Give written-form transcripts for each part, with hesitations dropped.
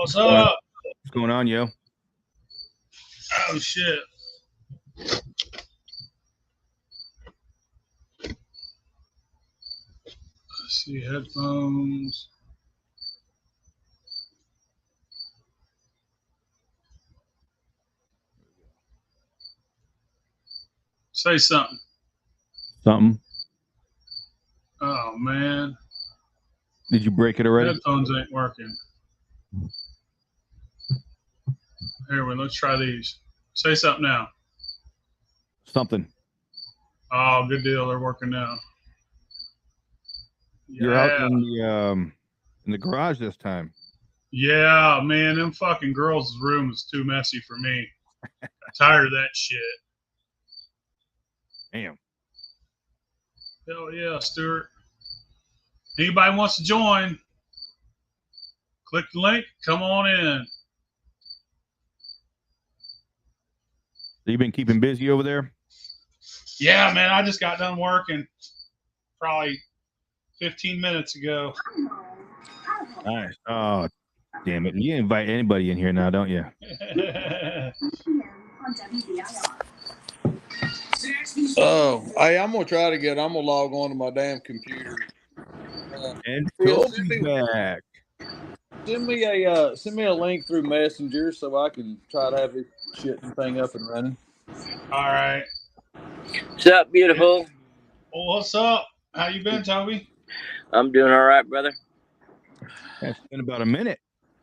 What's up? What's going on, yo? Oh shit. Let's see, headphones. Say something. Something? Oh man. Did you break it already? Headphones ain't working. Here, let's try these. Say something now. Something. Oh, good deal. They're working now. You're out in the garage this time. Yeah, man. Them fucking girls' room is too messy for me. Tired of that shit. Damn. Hell yeah, Stuart. Anybody wants to join? Click the link. Come on in. So you've been keeping busy over there? Yeah, man. I just got done working probably 15 minutes ago. Nice. Oh, damn it. You invite anybody in here now, don't you? Oh, hey, I'm gonna try to get. I'm gonna log on to my damn computer. And Phil, Toby's back. Send me a link through Messenger so I can try to have this shit thing up and running. All right. What's up, beautiful? Well, what's up? How you been, Toby? I'm doing all right, brother. It's been about a minute.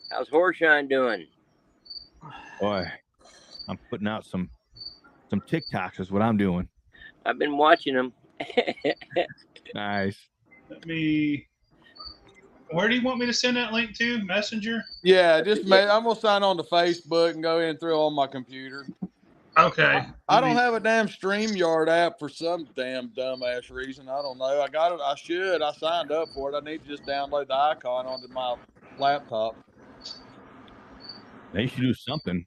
How's Horshine doing? Boy, I'm putting out some TikToks is what I'm doing. I've been watching them. Nice. Where do you want me to send that link to? Messenger? Yeah, I'm gonna sign on to Facebook and go in through on my computer. Okay. I don't have a damn StreamYard app for some damn dumbass reason. I don't know. I got it. I should. I signed up for it. I need to just download the icon onto my laptop. They should do something.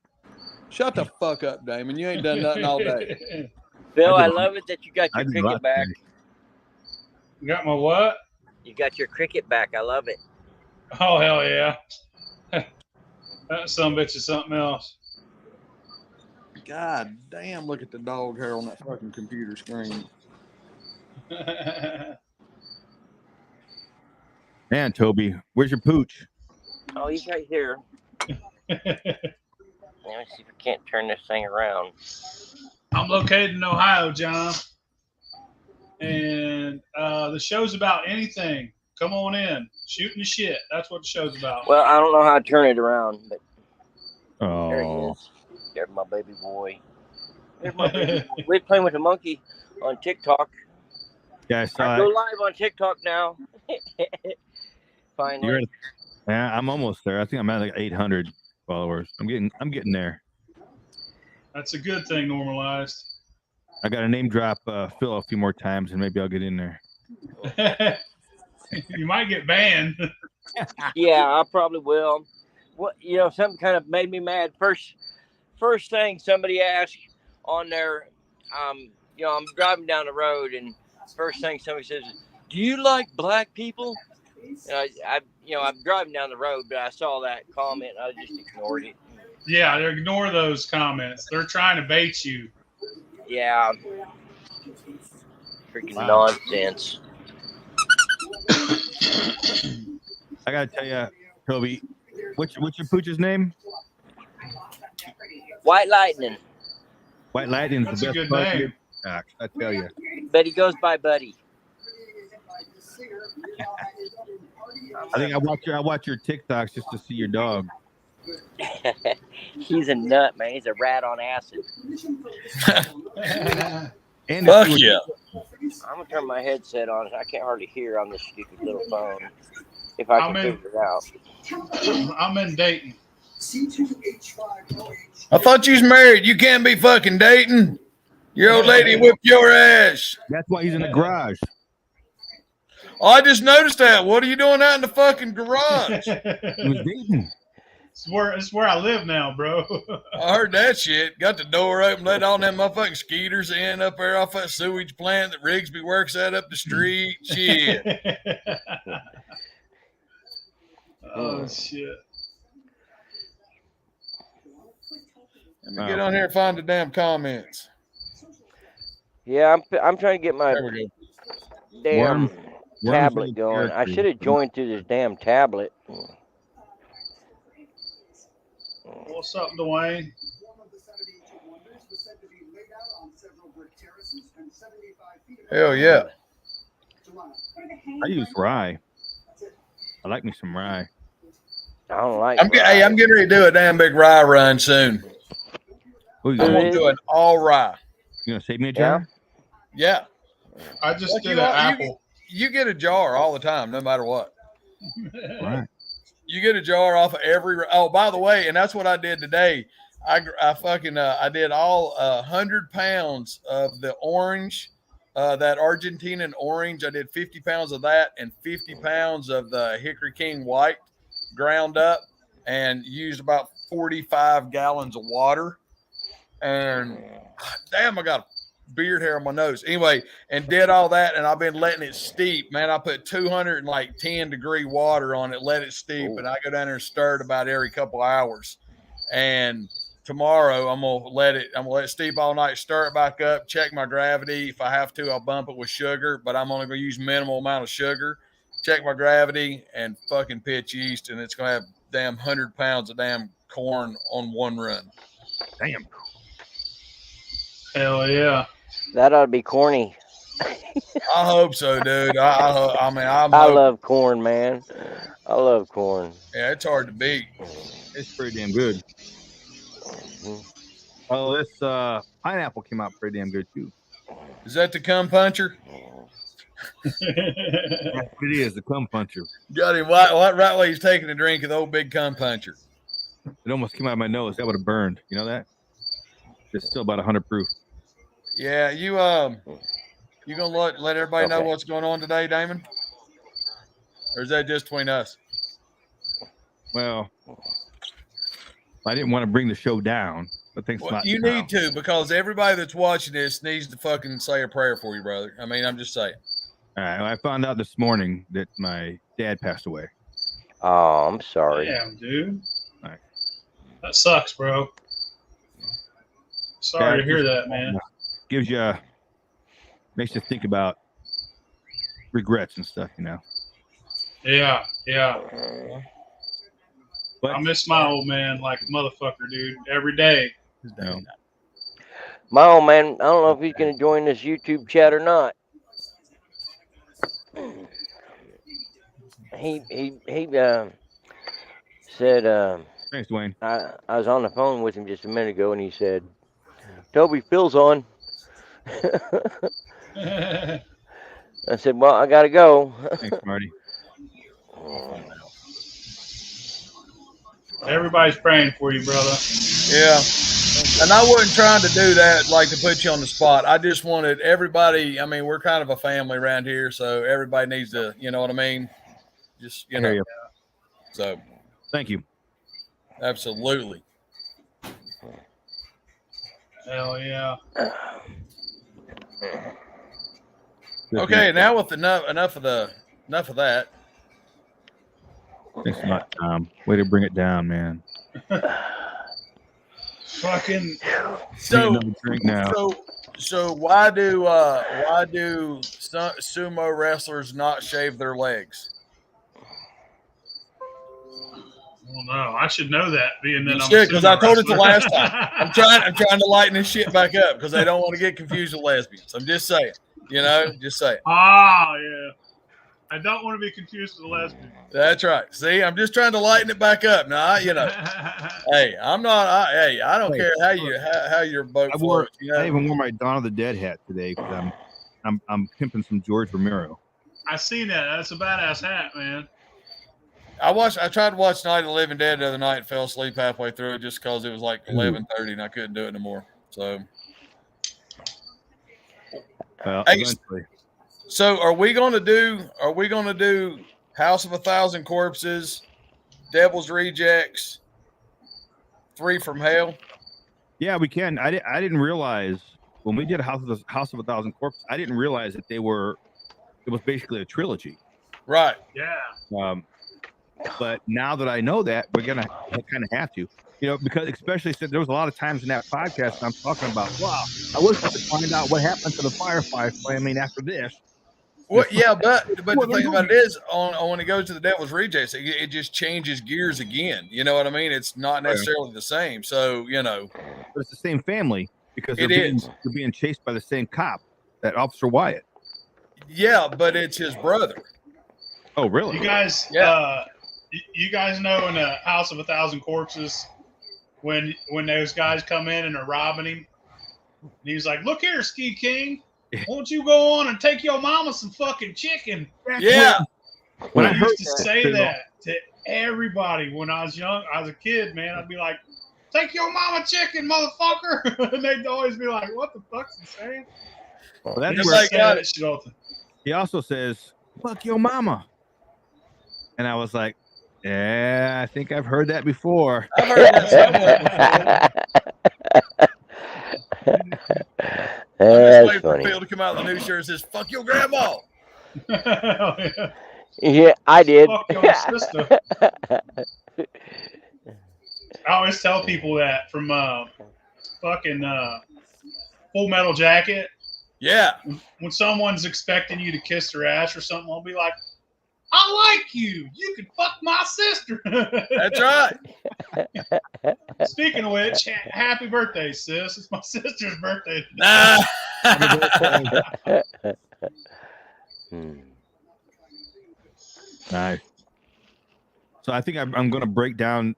Shut the fuck up, Damon. You ain't done nothing all day. Phil, I love it that you got your I did cricket back. You got my what? You got your cricket back. I love it. Oh, hell yeah. That sumbitch is something else. God damn, look at the dog hair on that fucking computer screen. Man, Toby, where's your pooch? Oh, he's right here. Let me see if I can't turn this thing around. I'm located in Ohio, John. And the show's about anything. Come on in. Shooting the shit. That's what the show's about. Well, I don't know how to turn it around, but there he Oh, is. There's my baby boy. There's my baby boy. We're playing with a monkey on TikTok. yeah, I I saw go it. live on TikTok now. Finally. Yeah, I'm almost there. I think I'm at like 800 followers. I'm getting there. That's a good thing, normalized. I got to name drop Phil a few more times, and maybe I'll get in there. You might get banned. Yeah, I probably will. What something kind of made me mad. First thing somebody asked on there, I'm driving down the road, and first thing somebody says, "Do you like black people?" And I'm driving down the road, but I saw that comment, and I just ignored it. Yeah, ignore those comments. They're trying to bait you. Yeah, freaking Wow. nonsense. I gotta tell you, Toby, what's your pooch's name? White Lightning. White Lightning's That's the a best good part of name. your TikToks, I tell you. But he goes by Buddy. I think I watch your TikToks just to see your dog. He's a nut, man. He's a rat on acid. And Fuck yeah. I'm gonna turn my headset on. I can't hardly hear on this stupid little phone. If I can figure it out. I'm in Dayton. I thought you was married. You can't be fucking dating. Your old lady whipped your ass. That's why he's in the garage. Oh, I just noticed that. What are you doing out in the fucking garage? He was dating. It's where I live now, bro. I heard that shit. Got the door open, let all them motherfucking skeeters in up there off that sewage plant that Rigsby works at up the street. Shit. Oh, shit. Let me get on here and find the damn comments. Yeah, I'm trying to get my There we go. damn Worms tablet in going. I territory. should have joined through this damn tablet. What's up, Dwayne? Hell yeah. I use rye. I like me some rye. I don't like. I'm getting ready to do a damn big rye run soon. What I'm you gonna gonna do an all rye. You gonna save me a jar? Yeah. I just Like did an apple. You get a jar all the time, no matter what. Right. You get a jar off of every. Oh, by the way, and that's what I did today. I did all 100 pounds of the orange, that Argentinian orange. I did 50 pounds of that and 50 pounds of the Hickory King White ground up, and used about 45 gallons of water. And damn, I got a beard hair on my nose. Anyway, and did all that, and I've been letting it steep. Man, I put 210-degree water on it, let it steep, and I go down there and stir it about every couple hours. And tomorrow I'm gonna let it steep all night, stir it back up, check my gravity. If I have to, I'll bump it with sugar, but I'm only gonna use minimal amount of sugar. Check my gravity and fucking pitch yeast, and it's gonna have damn 100 pounds of damn corn on one run. Damn. Hell yeah. That ought to be corny. I hope so, dude. I mean, I love corn, man. I love corn. Yeah, it's hard to beat. It's pretty damn good. Oh, this pineapple came out pretty damn good too. Is that the cum puncher? That's what it is, the cum puncher. Got him right while he's taking a drink of the old big cum puncher. It almost came out of my nose. That would have burned. You know that? It's still about 100 proof. Yeah, you gonna let everybody know what's going on today, Damon? Or is that just between us? Well, I didn't want to bring the show down, but thanks a lot. You need to, because everybody that's watching this needs to fucking say a prayer for you, brother. I mean, I'm just saying. All right. Well, I found out this morning that my dad passed away. Oh, I'm sorry. Damn, dude. All right. That sucks, bro. Sorry to hear that, man. Gives you, makes you think about regrets and stuff, you know. Yeah, yeah. But I miss my old man like a motherfucker, dude. Every day. no. My old man, I don't know if he's going to join this YouTube chat or not. He said, Thanks, Dwayne. I was on the phone with him just a minute ago, and he said, Toby, Phil's on. I said, well, I got to go. Thanks, Marty. Everybody's praying for you, brother. Yeah. And I wasn't trying to do that, like to put you on the spot. I just wanted everybody. I mean, we're kind of a family around here, so everybody needs to, you know what I mean? Just, you know. You. So, Thank you. absolutely. Hell yeah. Okay, now with enough of that. Thanks a lot, Tom. Way to bring it down, man. Fucking. So, Drink now. so why do sumo wrestlers not shave their legs? Well, no, I should know that. Being that I'm because I told it the wrestler. last time. I'm trying to lighten this shit back up because they don't want to get confused with lesbians. I'm just saying, just saying. Ah, yeah. I don't want to be confused with a lesbian. That's right. See, I'm just trying to lighten it back up. Now, hey, I'm not. I don't care how your boat floats. I even wore my Dawn of the Dead hat today because I'm pimping some George Romero. I seen that. That's a badass hat, man. I tried to watch Night of the Living Dead the other night and fell asleep halfway through it just because it was like 11:30 and I couldn't do it anymore. So, Well, Hey, eventually. so are we gonna do House of 1,000 Corpses, Devil's Rejects, 3 from Hell? Yeah, we can. I didn't realize when we did House of 1,000 Corpses, I didn't realize that it was basically a trilogy. Right. Yeah. But now that I know that, we're gonna kind of have to. You know, because especially since there was a lot of times in that podcast I'm talking about, wow, I wish I could find out what happened to the Firefly family after this. Well, yeah, but the Well, thing about it is, on when it goes to the Devil's Rejects, it just changes gears again. You know what I mean? It's not necessarily the same. So But it's the same family because It they're is. being chased by the same cop, that Officer Wyatt. Yeah, but it's his brother. Oh, really? You guys, Yeah. You guys know in the House of 1,000 Corpses when those guys come in and are robbing him, and he's like, "Look here, Ski King, won't you go on and take your mama some fucking chicken?" Yeah. When I I heard used to say Phil, that to everybody when I was young. I was a kid, man. I'd be like, "Take your mama chicken, motherfucker," and they'd always be like, "What the fuck's he saying?" well, that's It's where like, that shit all the time. he also says, "Fuck your mama," and I was like, "Yeah, I think I've heard that before." I've heard that somewhere before. I'm just That's waiting for funny. Phil to come out with a new shirt that says "Fuck your grandma." Hell yeah. Yeah, I did. Fuck your sister. I always tell people that from fucking Full Metal Jacket. Yeah. When someone's expecting you to kiss their ass or something, I'll be like, "I like you. You can fuck my sister." That's right. Speaking of which, happy birthday, sis. It's my sister's birthday today. Nah. Nice. So I think I'm going to break down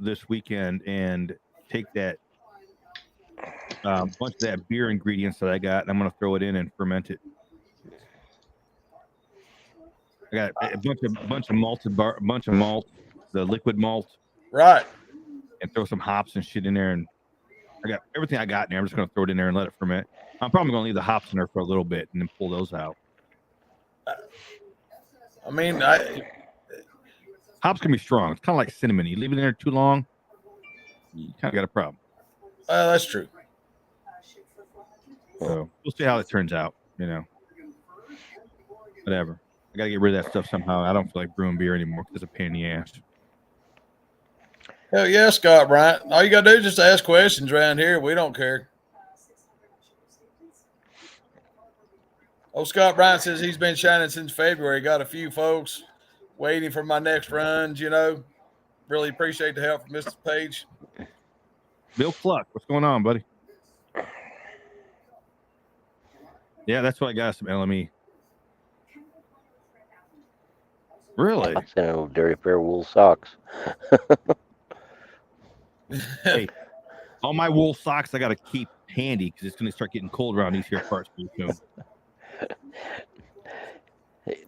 this weekend and take that bunch of that beer ingredients that I got, and I'm going to throw it in and ferment it. I got a bunch of malted malt, the liquid malt, Right. and throw some hops and shit in there. And I got everything I got in there. I'm just going to throw it in there and let it ferment. I'm probably going to leave the hops in there for a little bit and then pull those out. I mean, Hops can be strong. It's kind of like cinnamon. You leave it in there too long, you kind of got a problem. that's true. So we'll see how it turns out. Whatever. I gotta get rid of that stuff somehow. I don't feel like brewing beer anymore because it's a pain in the ass. Hell yeah, Scott Bryant. All you gotta do is just ask questions around here. We don't care. Oh, Scott Bryant says he's been shining since February. Got a few folks waiting for my next runs. Really appreciate the help from Mr. Page. Bill Cluck, what's going on, buddy? Yeah, that's what I got. Some LME. Really? I sent a dirty pair of wool socks. Hey, all my wool socks I got to keep handy because it's going to start getting cold around these here parts pretty soon.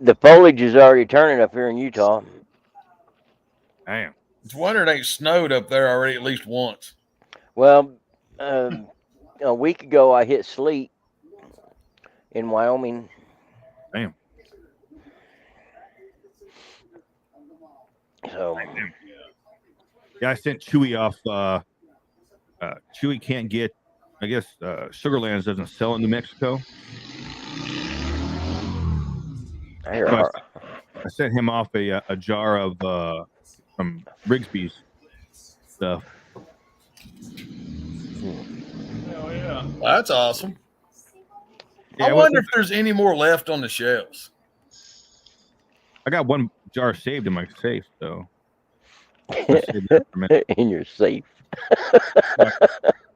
The foliage is already turning up here in Utah. Damn. It's a wonder it ain't snowed up there already at least once. Well, a week ago I hit sleet in Wyoming. Damn. So Yeah, I sent Chewy off. Chewy can't get, I guess, Sugarlands doesn't sell in New Mexico. So I sent him off a jar of from Rigsby's stuff. Hell yeah. Well, that's awesome. Yeah, I wonder if there's any more left on the shelves. I got one jar saved in my safe, so. In your safe. I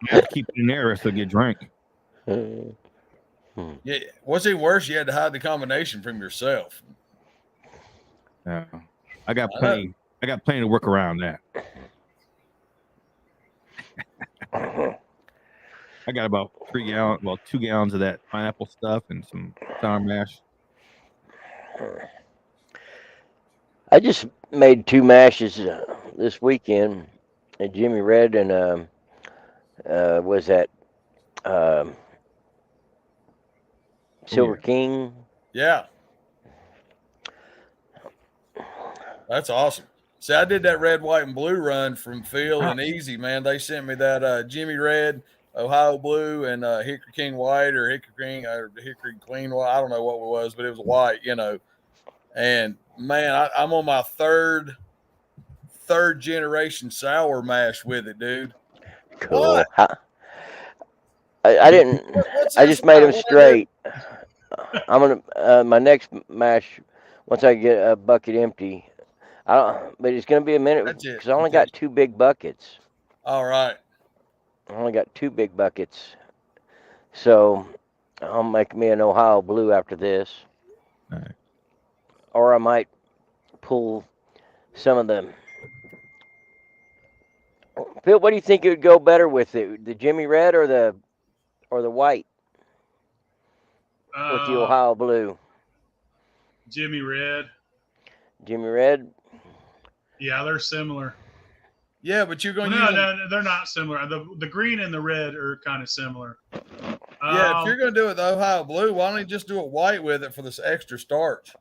have to keep it in there so it'll get drank. Yeah. What's even worse, you had to hide the combination from yourself. I got plenty. I got plenty to work around that. I got about 2 gallons of that pineapple stuff and some sour mash. I just made 2 mashes this weekend. Jimmy Red and was that Silver King? Yeah. That's awesome. See, I did that red, white, and blue run from Phil and Easy, man. They sent me that Jimmy Red, Ohio Blue, and Hickory King White or Hickory Queen White. I don't know what it was, but it was white, And man, I'm on my third third generation sour mash with it, dude. Cool. What? I didn't. What's I this just made about? them What I did? straight. I'm gonna my next mash once I get a bucket empty. I don't, but it's gonna be a minute That's it. because I only Okay. got 2 big buckets. All right. I only got 2 big buckets, so I'll make me an Ohio Blue after this, All right. or I might pull some of the. Phil, what do you think it would go better with it, the Jimmy Red or the white with the Ohio Blue? Jimmy Red. Jimmy Red. Yeah, they're similar. Yeah, but you're going to No, use no, they're not similar. The green and the red are kind of similar. Yeah, if you're going to do it the Ohio Blue, why don't you just do it white with it for this extra starch?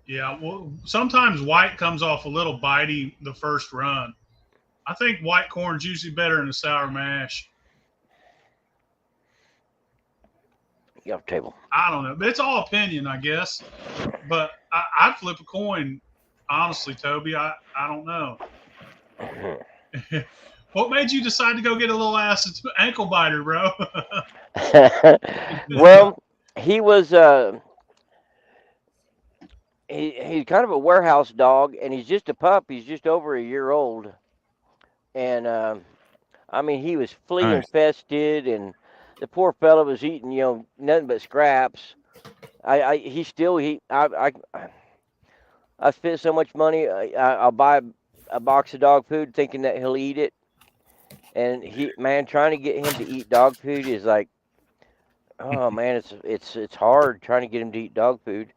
Yeah, well, sometimes white comes off a little bitey the first run. I think white corn's usually better in a sour mash. Get off the table. I don't know. It's all opinion, I guess. But I'd flip a coin, honestly, Toby. I don't know. What made you decide to go get a little ankle biter, bro? Well, he was he's kind of a warehouse dog, and he's just a pup. He's just over a year old, and I mean, he was flea Nice. infested, and the poor fella was eating, nothing but scraps. I spent so much money. I'll buy a box of dog food thinking that he'll eat it, and trying to get him to eat dog food is like, oh man, it's hard trying to get him to eat dog food.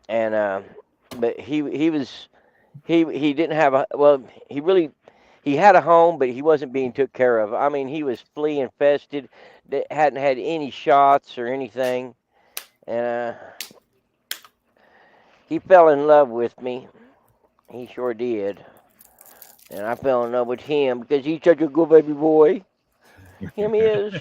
And but he didn't have he had a home, but he wasn't being took care of. I mean, he was flea infested, that hadn't had any shots or anything, and he fell in love with me. He sure did, and I fell in love with him because he's such a good baby boy. Him is.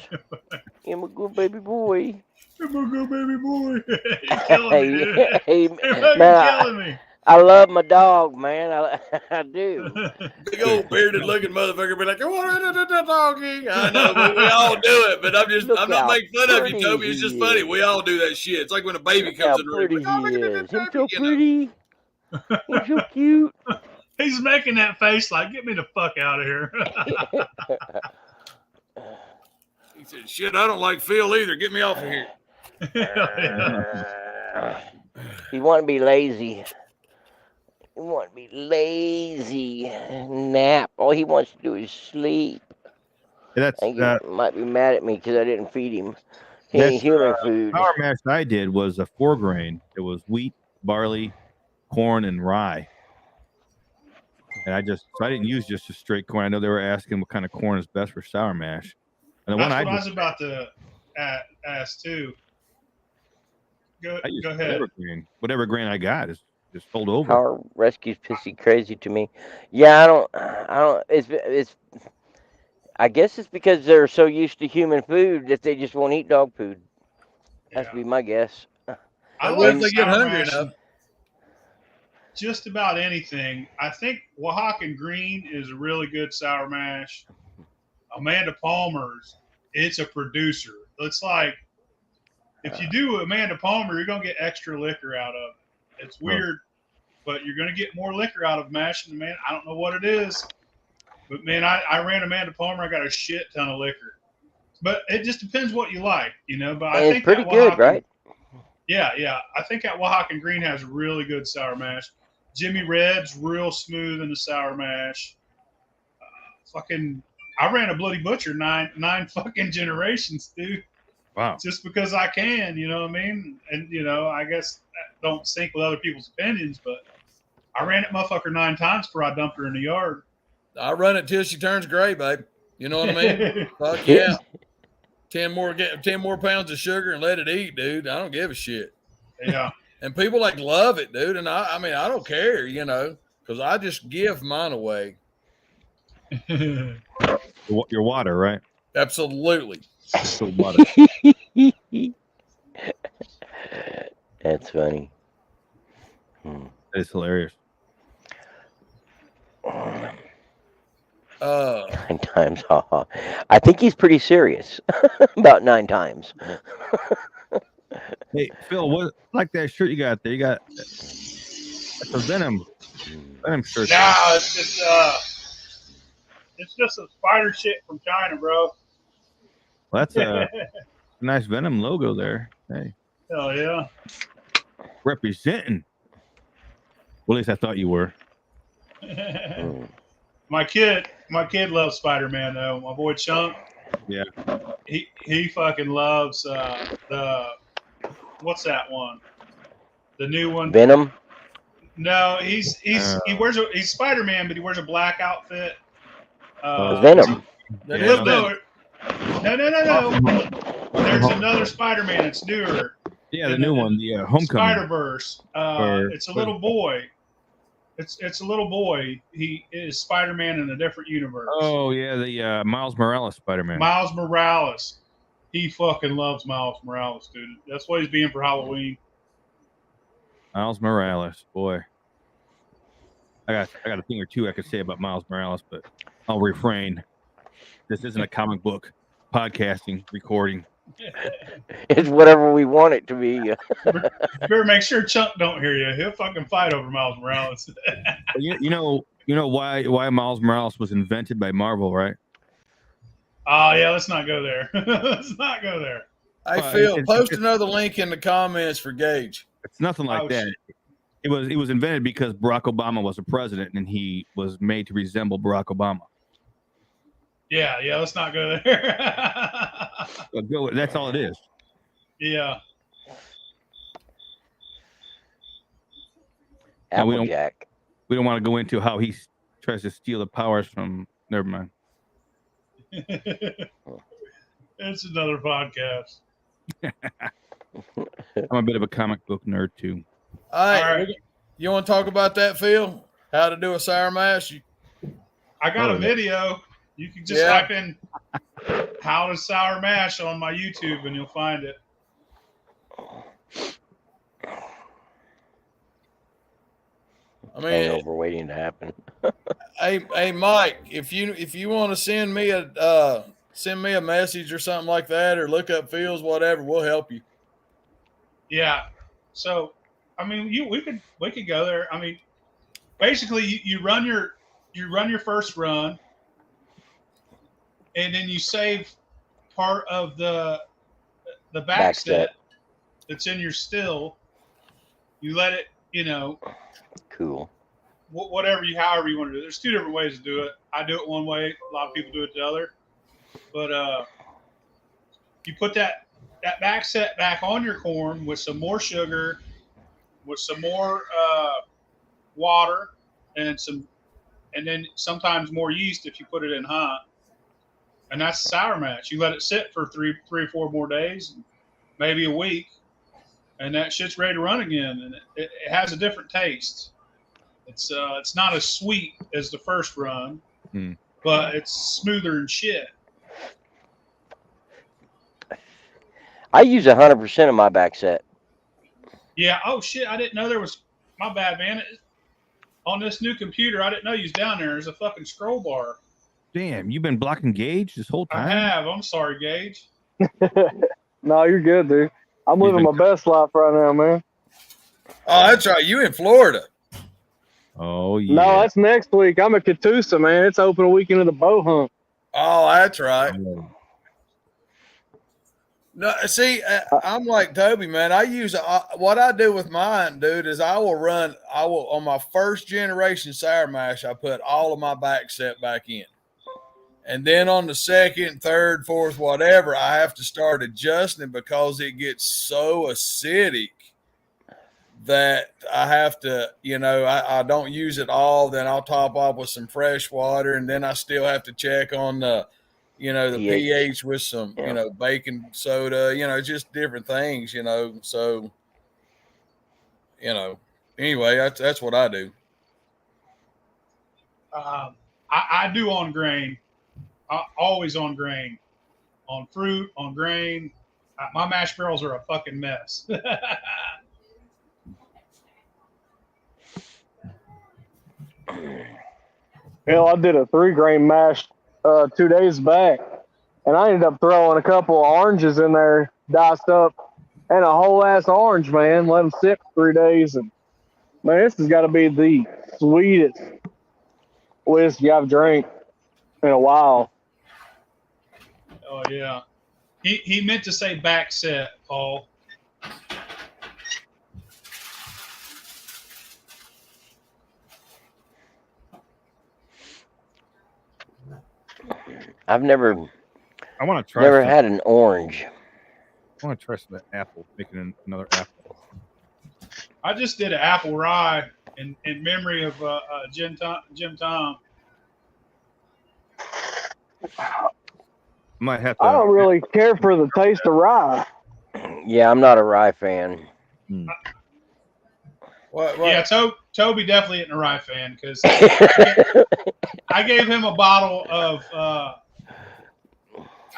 Him a good baby boy. I'm a good baby boy. You're killing me, dude. Hey, You're man, killing me. I love my dog, man. I do. Big old bearded looking motherfucker be like, doggy. I know, but we all do it. But I'm not making fun of you, Toby. It's just funny. We all do that shit. It's like when a baby comes in the room. How pretty he is. He's so pretty. He's so cute. He's making that face like, get me the fuck out of here. He said, shit, I don't like Phil either. Get me off of here. He want to be lazy. He want to be lazy. Nap. All he wants to do is sleep. That's I think he might be mad at me because I didn't feed him any human food. Sour mash I did was a 4-grain. It was wheat, barley, corn, and rye. And I didn't use just a straight corn. I know they were asking what kind of corn is best for sour mash. And That's what I was about to ask too. Go ahead. Whatever grain I got is just hold over. Power Rescue's pissy crazy to me. Yeah, I don't. It's. I guess it's because they're so used to human food that they just won't eat dog food. That's be my guess. I What if like they get sour hungry mash enough? Just about anything. I think Oaxacan Green is a really good sour mash. Amanda Palmer's, it's a producer. It's like, if you do Amanda Palmer, you're going to get extra liquor out of it. It's weird, but you're going to get more liquor out of mashing the man. I don't know what it is, but man, I ran Amanda Palmer. I got a shit ton of liquor. But it just depends what you like, But I think it's pretty good, right? Yeah. I think that Oaxacan Green has really good sour mash. Jimmy Red's real smooth in the sour mash. I ran a Bloody Butcher nine fucking generations, dude. Wow. Just because I can, you know what I mean? And, I guess that don't sync with other people's opinions, but I ran that motherfucker 9 times before I dumped her in the yard. I run it till she turns gray, babe. You know what I mean? Fuck yeah. 10 more pounds of sugar and let it eat, dude. I don't give a shit. Yeah. And people love it, dude. And I mean, I don't care, because I just give mine away. Your water, right? Absolutely. Water. That's funny. It's hilarious. 9 times, haha. I think he's pretty serious. About 9 times. Hey, Phil, what like that shirt you got there? You got that's a Venom shirt. Nah, it's just some spider shit from China, bro. Well, that's a nice Venom logo there. Hey, Hell yeah. representing. Well, at least I thought you were. My kid loves Spider-Man though. My boy Chunk. Yeah. He fucking loves the what's that one? The new one. Venom? No, he's Spider-Man, but he wears a black outfit. Venom. That Yeah, is Venom. No. There's another Spider-Man. It's newer. Yeah, the new one, the Homecoming. Spider-Verse. It's a little boy. It's a little boy. He is Spider-Man in a different universe. Oh yeah, the Miles Morales Spider-Man. Miles Morales. He fucking loves Miles Morales, dude. That's what he's being for Halloween. Miles Morales, boy. I got a thing or two I could say about Miles Morales, but I'll refrain. This isn't a comic book podcasting recording. It's whatever we want it to be. Better make sure Chuck don't hear you. He'll fucking fight over Miles Morales. You know why Miles Morales was invented by Marvel, right? Oh yeah, let's not go there. Let's not go there. Hey Phil, post another link in the comments for Gage. It's nothing like that. Shit. It was invented because Barack Obama was a president and he was made to resemble Barack Obama. Yeah, let's not go there. That's all it is. Yeah. Applejack. We don't want to go into how he tries to steal the powers from. Never mind. It's another podcast. I'm a bit of a comic book nerd too. All right. All right. You want to talk about that, Phil? How to do a sour mash? I got a video. You can just type in "how to sour mash" on my YouTube, and you'll find it. I mean, Hangover waiting to happen. hey, Mike, if you want to send me a message or something like that, or look up Phil's, whatever, we'll help you. Yeah. So, I mean, we could go there. I mean, basically, you run your first run, and then you save part of the back set that's in your still. You let it, Cool. however you want to do it. There's two different ways to do it. I do it one way. A lot of people do it the other. But you put that back set back on your corn with some more sugar, with some more water, and then sometimes more yeast if you put it in hot. And that's sour mash. You let it sit for three or four more days, maybe a week, and that shit's ready to run again. And it has a different taste. It's not as sweet as the first run, but it's smoother than shit. I use 100% of my back set. Yeah. Oh shit! I didn't know there was. My bad, man. On this new computer, I didn't know you was down there. There's a fucking scroll bar. Damn, you've been blocking Gage this whole time? I have. I'm sorry, Gage. No, you're good, dude. I'm living my best life right now, man. Oh, that's right. You in Florida? Oh yeah. No, that's next week. I'm at Catoosa, man. It's open a weekend of the bow hunt. Oh, that's right. No, see, I'm like Toby, man. I use what I do with mine, dude, is I will on my first generation sour mash, I put all of my back set back in. And then on the second, third, fourth, whatever, I have to start adjusting it because it gets so acidic that I have to, I don't use it all. Then I'll top off with some fresh water, and then I still have to check on the pH with some, baking soda, just different things, So, anyway, that's what I do. I do on grain. Always on grain, on fruit, on grain. My mash barrels are a fucking mess. Hell, I did a 3-grain mash 2 days back, and I ended up throwing a couple of oranges in there, diced up, and a whole ass orange, man. Let them sit for 3 days, and man, this has got to be the sweetest whiskey I've drank in a while. Oh yeah. He meant to say back set, Paul. I've never I want to try. never some, had an orange. I want to try some of that apple, making another apple. I just did an apple rye in memory of Jim Tom. I might have to. I don't really care for the taste of rye. Yeah, I'm not a rye fan. What? Yeah, Toby definitely isn't a rye fan because I gave him a bottle of.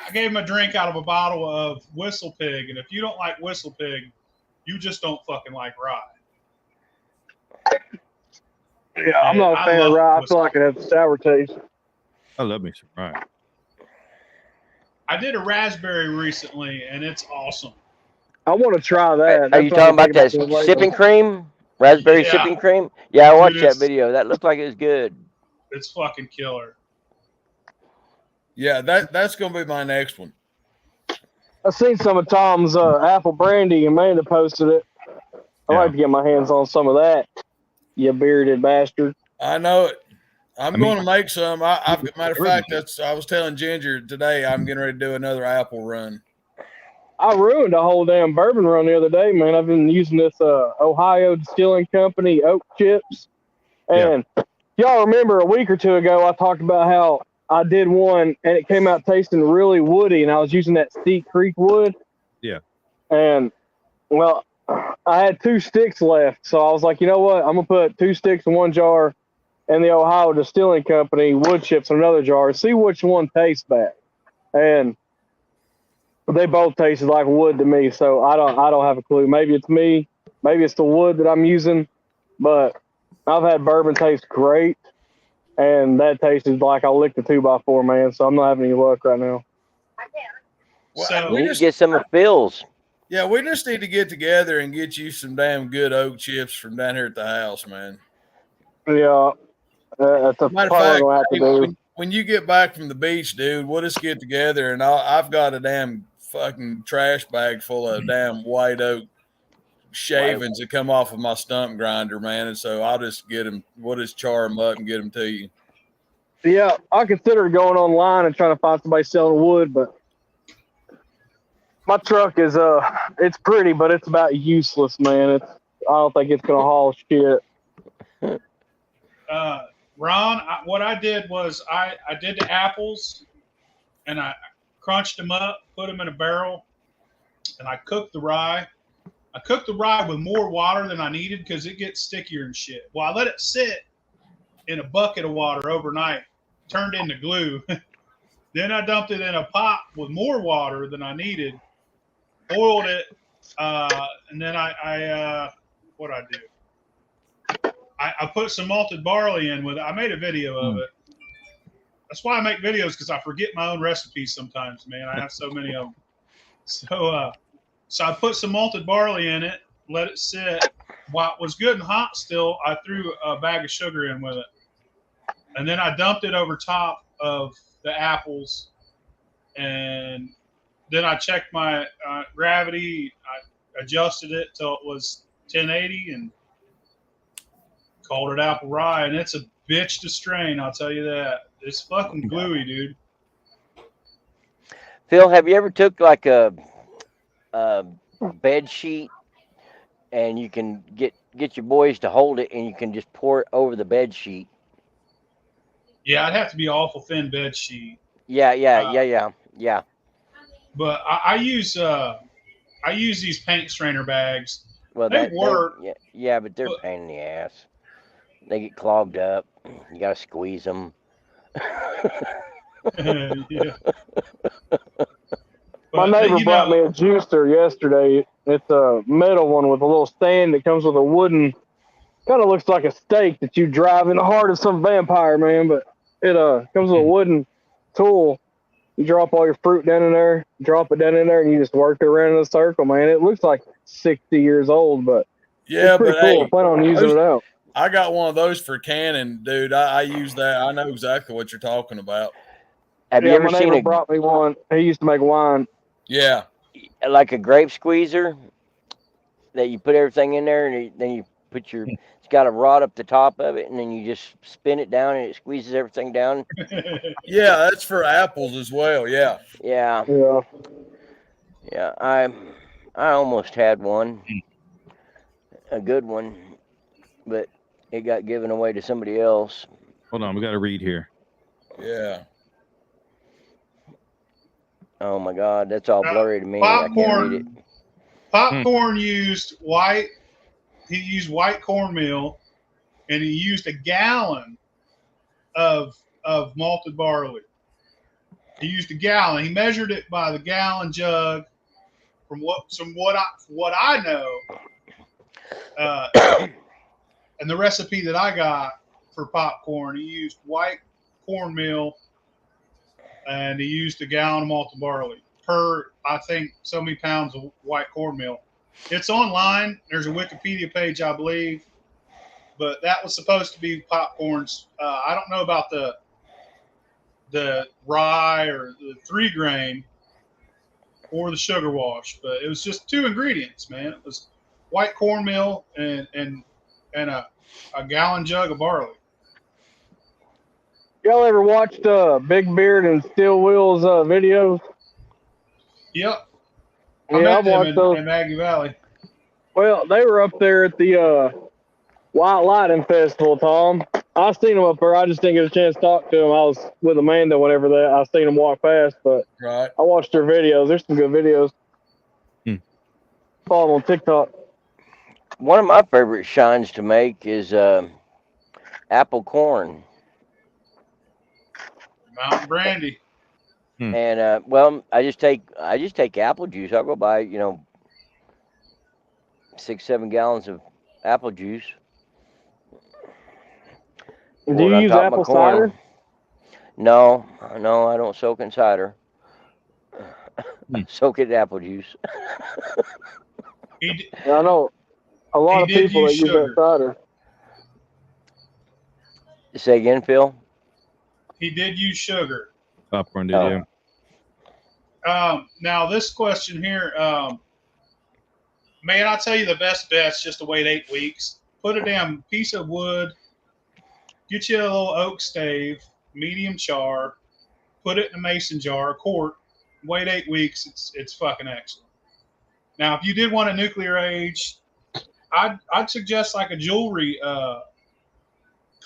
I gave him a drink out of a bottle of Whistle Pig, and if you don't like Whistle Pig, you just don't fucking like rye. Yeah, I'm not a fan of rye. I feel like it has a sour taste. I love me some rye. I did a raspberry recently, and it's awesome. I want to try that. Are you talking about that sipping cream? Raspberry Yeah. sipping cream? Yeah, I watched Dude, that video. That looked like it was good. It's fucking killer. Yeah, that's gonna be my next one. I've seen some of Tom's apple brandy. Amanda posted it. I'd like to get my hands on some of that. You bearded bastard. I know it. I'm going to make some. I've matter of fact, I was telling Ginger today. I'm getting ready to do another apple run. I ruined a whole damn bourbon run the other day, man. I've been using this Ohio Distilling Company oak chips. And y'all remember a week or two ago, I talked about how I did one and it came out tasting really woody, and I was using that Steep Creek wood. Yeah. And, well, I had 2 sticks left. So I was like, you know what? I'm going to put 2 sticks in one jar and the Ohio Distilling Company wood chips in another jar. See which one tastes bad. And they both tasted like wood to me, so I don't have a clue. Maybe it's me, maybe it's the wood that I'm using, but I've had bourbon taste great, and that tasted like I licked a 2x4, man. So I'm not having any luck right now. Well, So- We need to get some of Phil's. Yeah, we just need to get together and get you some damn good oak chips from down here at the house, man. Yeah, that's a Matter part of fact, I'm gonna have to do. when you get back from the beach, dude, we'll just get together, and I've got a damn fucking trash bag full of damn white oak shavings that come off of my stump grinder, man. And so I'll just get them. We'll just char them up and get them to you. Yeah, I considered going online and trying to find somebody selling wood, but my truck is it's pretty, but it's about useless, man. I don't think it's gonna haul shit. Ron, what I did was I did the apples, and I crunched them up, put them in a barrel, and I cooked the rye. I cooked the rye with more water than I needed because it gets stickier and shit. Well, I let it sit in a bucket of water overnight, turned into glue. Then I dumped it in a pot with more water than I needed, boiled it, and then what I do? I put some malted barley in with it. I made a video of it. That's why I make videos, because I forget my own recipes sometimes, man. I have so many of them. So I put some malted barley in it, let it sit. While it was good and hot still, I threw a bag of sugar in with it. And then I dumped it over top of the apples. And then I checked my gravity. I adjusted it till it was 1080 and called it apple rye. And it's a bitch to strain, I'll tell you that. It's fucking gluey, dude. Phil, have you ever took like a bed sheet and you can get your boys to hold it and you can just pour it over the bed sheet? Yeah, I'd have to be awful thin bed sheet. Yeah. But I use these paint strainer bags. Well, They work. Yeah, but they're a pain in the ass. They get clogged up. You gotta squeeze them. Yeah. My neighbor brought me a juicer yesterday. It's a metal one with a little stand that comes with a wooden, kind of looks like a stake that you drive in the heart of some vampire, man. But It comes with a wooden tool. You drop all your fruit down in there, drop it down in there, and you just work it around in a circle, man. It looks like 60 years old, but Yeah, it's pretty but cool. hey, I plan on using it out. I got one of those for canning, dude. I use that. I know exactly what you're talking about. Have you ever my seen neighbor brought me one. He used to make wine. Yeah. like a grape squeezer that you put everything in there, and then you put your, it's got a rod up the top of it, and then you just spin it down, and it squeezes everything down. Yeah, that's for apples as well. Yeah. Yeah, Yeah. yeah. I almost had one, a good one, but it got given away to somebody else. Hold on, we got to read here. Yeah. Oh my God, that's all blurry to me. I can't read it. Popcorn used white. He used white cornmeal, and he used a gallon of malted barley. He used a gallon. He measured it by the gallon jug. From what I know, and the recipe that I got for popcorn, he used white cornmeal, and he used a gallon of malted barley per, I think, so many pounds of white cornmeal. It's online. There's a Wikipedia page, I believe, but that was supposed to be popcorns. I don't know about the rye or the 3 grain or the sugar wash, but it was just 2 ingredients, man. It was white cornmeal and a gallon jug of barley. Y'all ever watched Big Beard and Steel Wheels videos? Yep. Yeah, I met them watched those. in Maggie Valley. Well, they were up there at the White Lightning Festival, Tom. I seen them up there. I just didn't get a chance to talk to them. I was with Amanda whenever I seen them walk past, but Right. I watched their videos. There's some good videos. Follow them on TikTok. One of my favorite shines to make is apple corn. Mountain Brandy. And well, I just take apple juice. I'll go buy 6-7 gallons of apple juice. Do you use apple cider? No, I don't soak in cider. Soak it in apple juice. I know a lot of people that use that cider. Say again, Phil? He did use sugar. Popcorn did, yeah. Now this question here, man, I'll tell you the best bet's just to wait 8 weeks. Put a damn piece of wood, get you a little oak stave, medium char, put it in a mason jar, a quart, wait 8 weeks. It's fucking excellent. Now, if you did want a nuclear age, I'd suggest like a jewelry,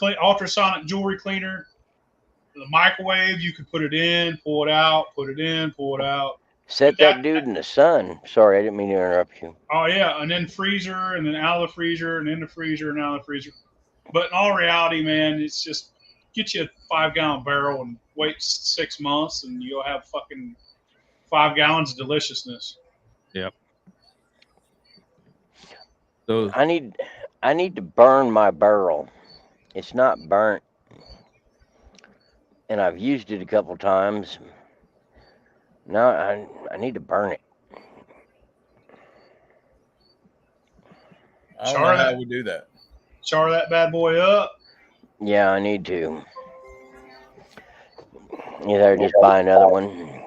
ultrasonic jewelry cleaner. The microwave, you could put it in, pull it out, put it in, pull it out. Set that dude in the sun. Sorry, I didn't mean to interrupt you. Oh, yeah, and then freezer, and then out of the freezer, and in the freezer, and out of the freezer. But in all reality, man, it's just get you a 5-gallon barrel and wait 6 months, and you'll have fucking 5 gallons of deliciousness. Yep. So I need to burn my barrel. It's not burnt, and I've used it a couple times. Now I need to burn it. I don't know how we do that. Char that bad boy up. Yeah, I need to. Either just buy another one.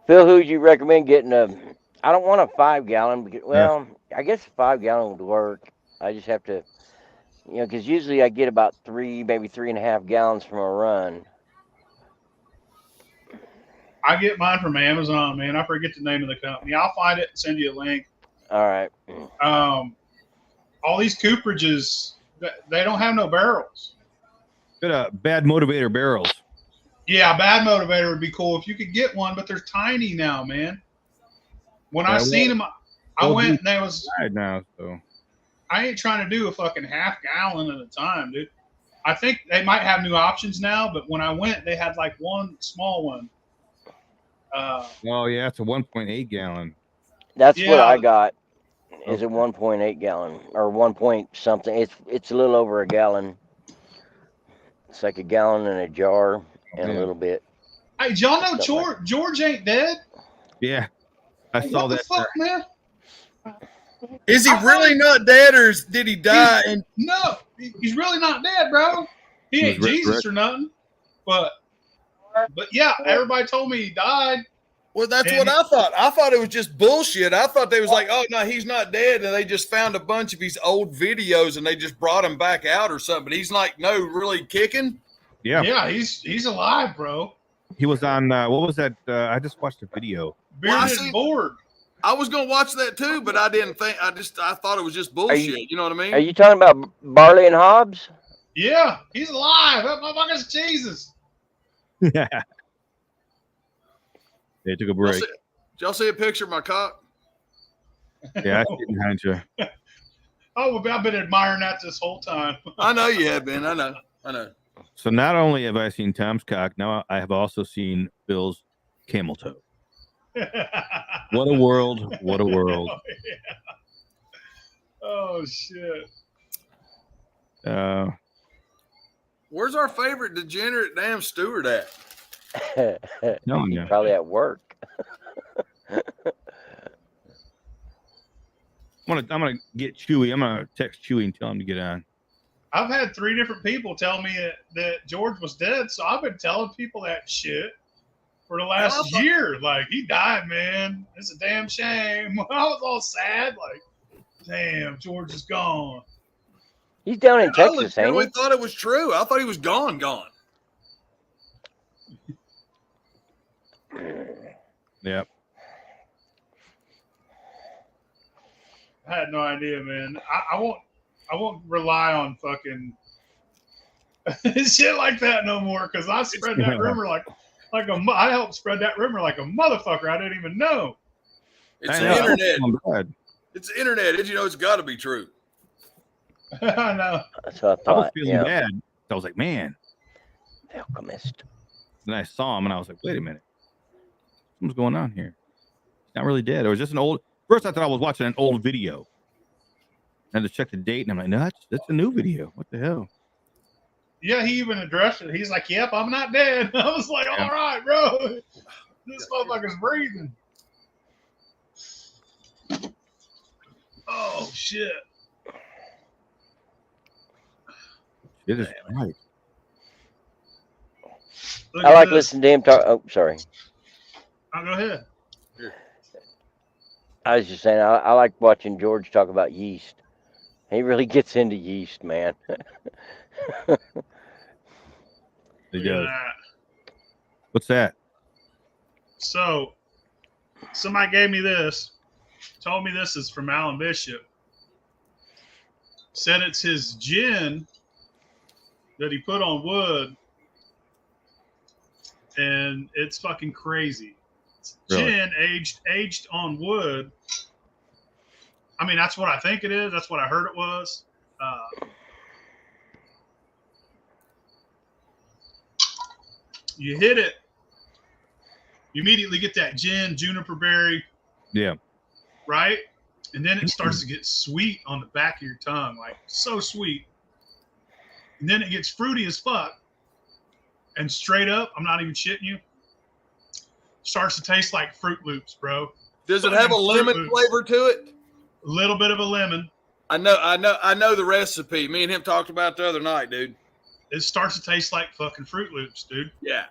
Phil, who'd you recommend getting I don't want a 5-gallon. Well, I guess a 5-gallon would work. I just have to, because usually I get about 3, maybe 3.5 gallons from a run. I get mine from Amazon, man. I forget the name of the company. I'll find it and send you a link. All right. All these cooperages, they don't have no barrels. Good, bad motivator barrels. Yeah, a bad motivator would be cool if you could get one, but they're tiny now, man. When I seen them, I went and they was now, so I ain't trying to do a fucking half gallon at a time, dude. I think they might have new options now, but when I went, they had like one small one. Oh yeah, it's a 1.8 gallon. That's what I got. Is a 1.8 gallon or 1 point something. It's a little over a gallon. It's like a gallon in a jar and a Yeah. little bit. Hey, did y'all know Something like George ain't dead? Yeah, I saw What the that. fuck, man? Is he I thought really not dead, or did he die? And No, he's really not dead, bro. He He ain't was Jesus resurrected. or nothing. But yeah, everybody told me he died. well, that's And what I thought. I thought it was just bullshit. I thought they was like, oh no, he's not dead, and they just found a bunch of his old videos and they just brought him back out or something. But he's like, no, really kicking. Yeah, Yeah, he's alive, bro. he was on. What was that? I just watched a video. Bearded see- and bored. I was gonna watch that too, but I didn't think. I thought it was just bullshit. You know what I mean? Are you talking about Barley and Hobbs? Yeah, he's alive. That motherfucker's Jesus. Yeah, they took a Y'all break. see, did y'all see a picture of my cock? Yeah, I see behind you. Oh, well, I've been admiring that this whole time. I know you have been. I know. So not only have I seen Tom's cock, now I have also seen Bill's camel toe. What a world! What a world! Oh, yeah. Oh shit. Where's our favorite degenerate damn steward at? No, yeah. Probably at work. I'm gonna get Chewy. I'm gonna text Chewy and tell him to get on. I've had 3 different people tell me that George was dead, so I've been telling people that shit for the last year. Like, he died, man. It's a damn shame. I was all sad, like, damn, George is gone. He's down in I Texas, ain't legitimately he? thought it was true. I thought he was gone. Yep. I had no idea, man. I won't rely on fucking shit like that no more, because I spread that rumor I helped spread that rumor like a motherfucker. I didn't even know. It's I the know. internet. It's the internet. Did you know it's got to be true? I know. That's what I I was thought. feeling Yeah. bad. I was like, man. The Alchemist. Then I saw him and I was like, wait a minute. What's going on here? He's not really dead. Or was just an old. First, I thought I was watching an old video. And to check the date, and I'm like, no, that's a new video. What the hell? Yeah, he even addressed it. He's like, yep, I'm not dead. I was like, all right, bro. This motherfucker's breathing. Oh, shit. It is right. Look I at like this. listening to him talk. Oh, sorry. Oh, go ahead. I was just saying, I like watching George talk about yeast. He really gets into yeast, man. He Look at does. that. What's that? So, somebody gave me this, told me this is from Alan Bishop. Said it's his gin that he put on wood, and it's fucking crazy. It's Really? gin aged on wood. I mean, that's what I think it is. That's what I heard it was. You hit it, you immediately get that gin, juniper berry, Yeah. right? And then it starts to get sweet on the back of your tongue, like so sweet. And then it gets fruity as fuck. And straight up, I'm not even shitting you, starts to taste like Fruit Loops, bro. Does it have a lemon flavor to it? A little bit of a lemon. I know the recipe. Me and him talked about it the other night, dude. It starts to taste like fucking Fruit Loops, dude. Yeah.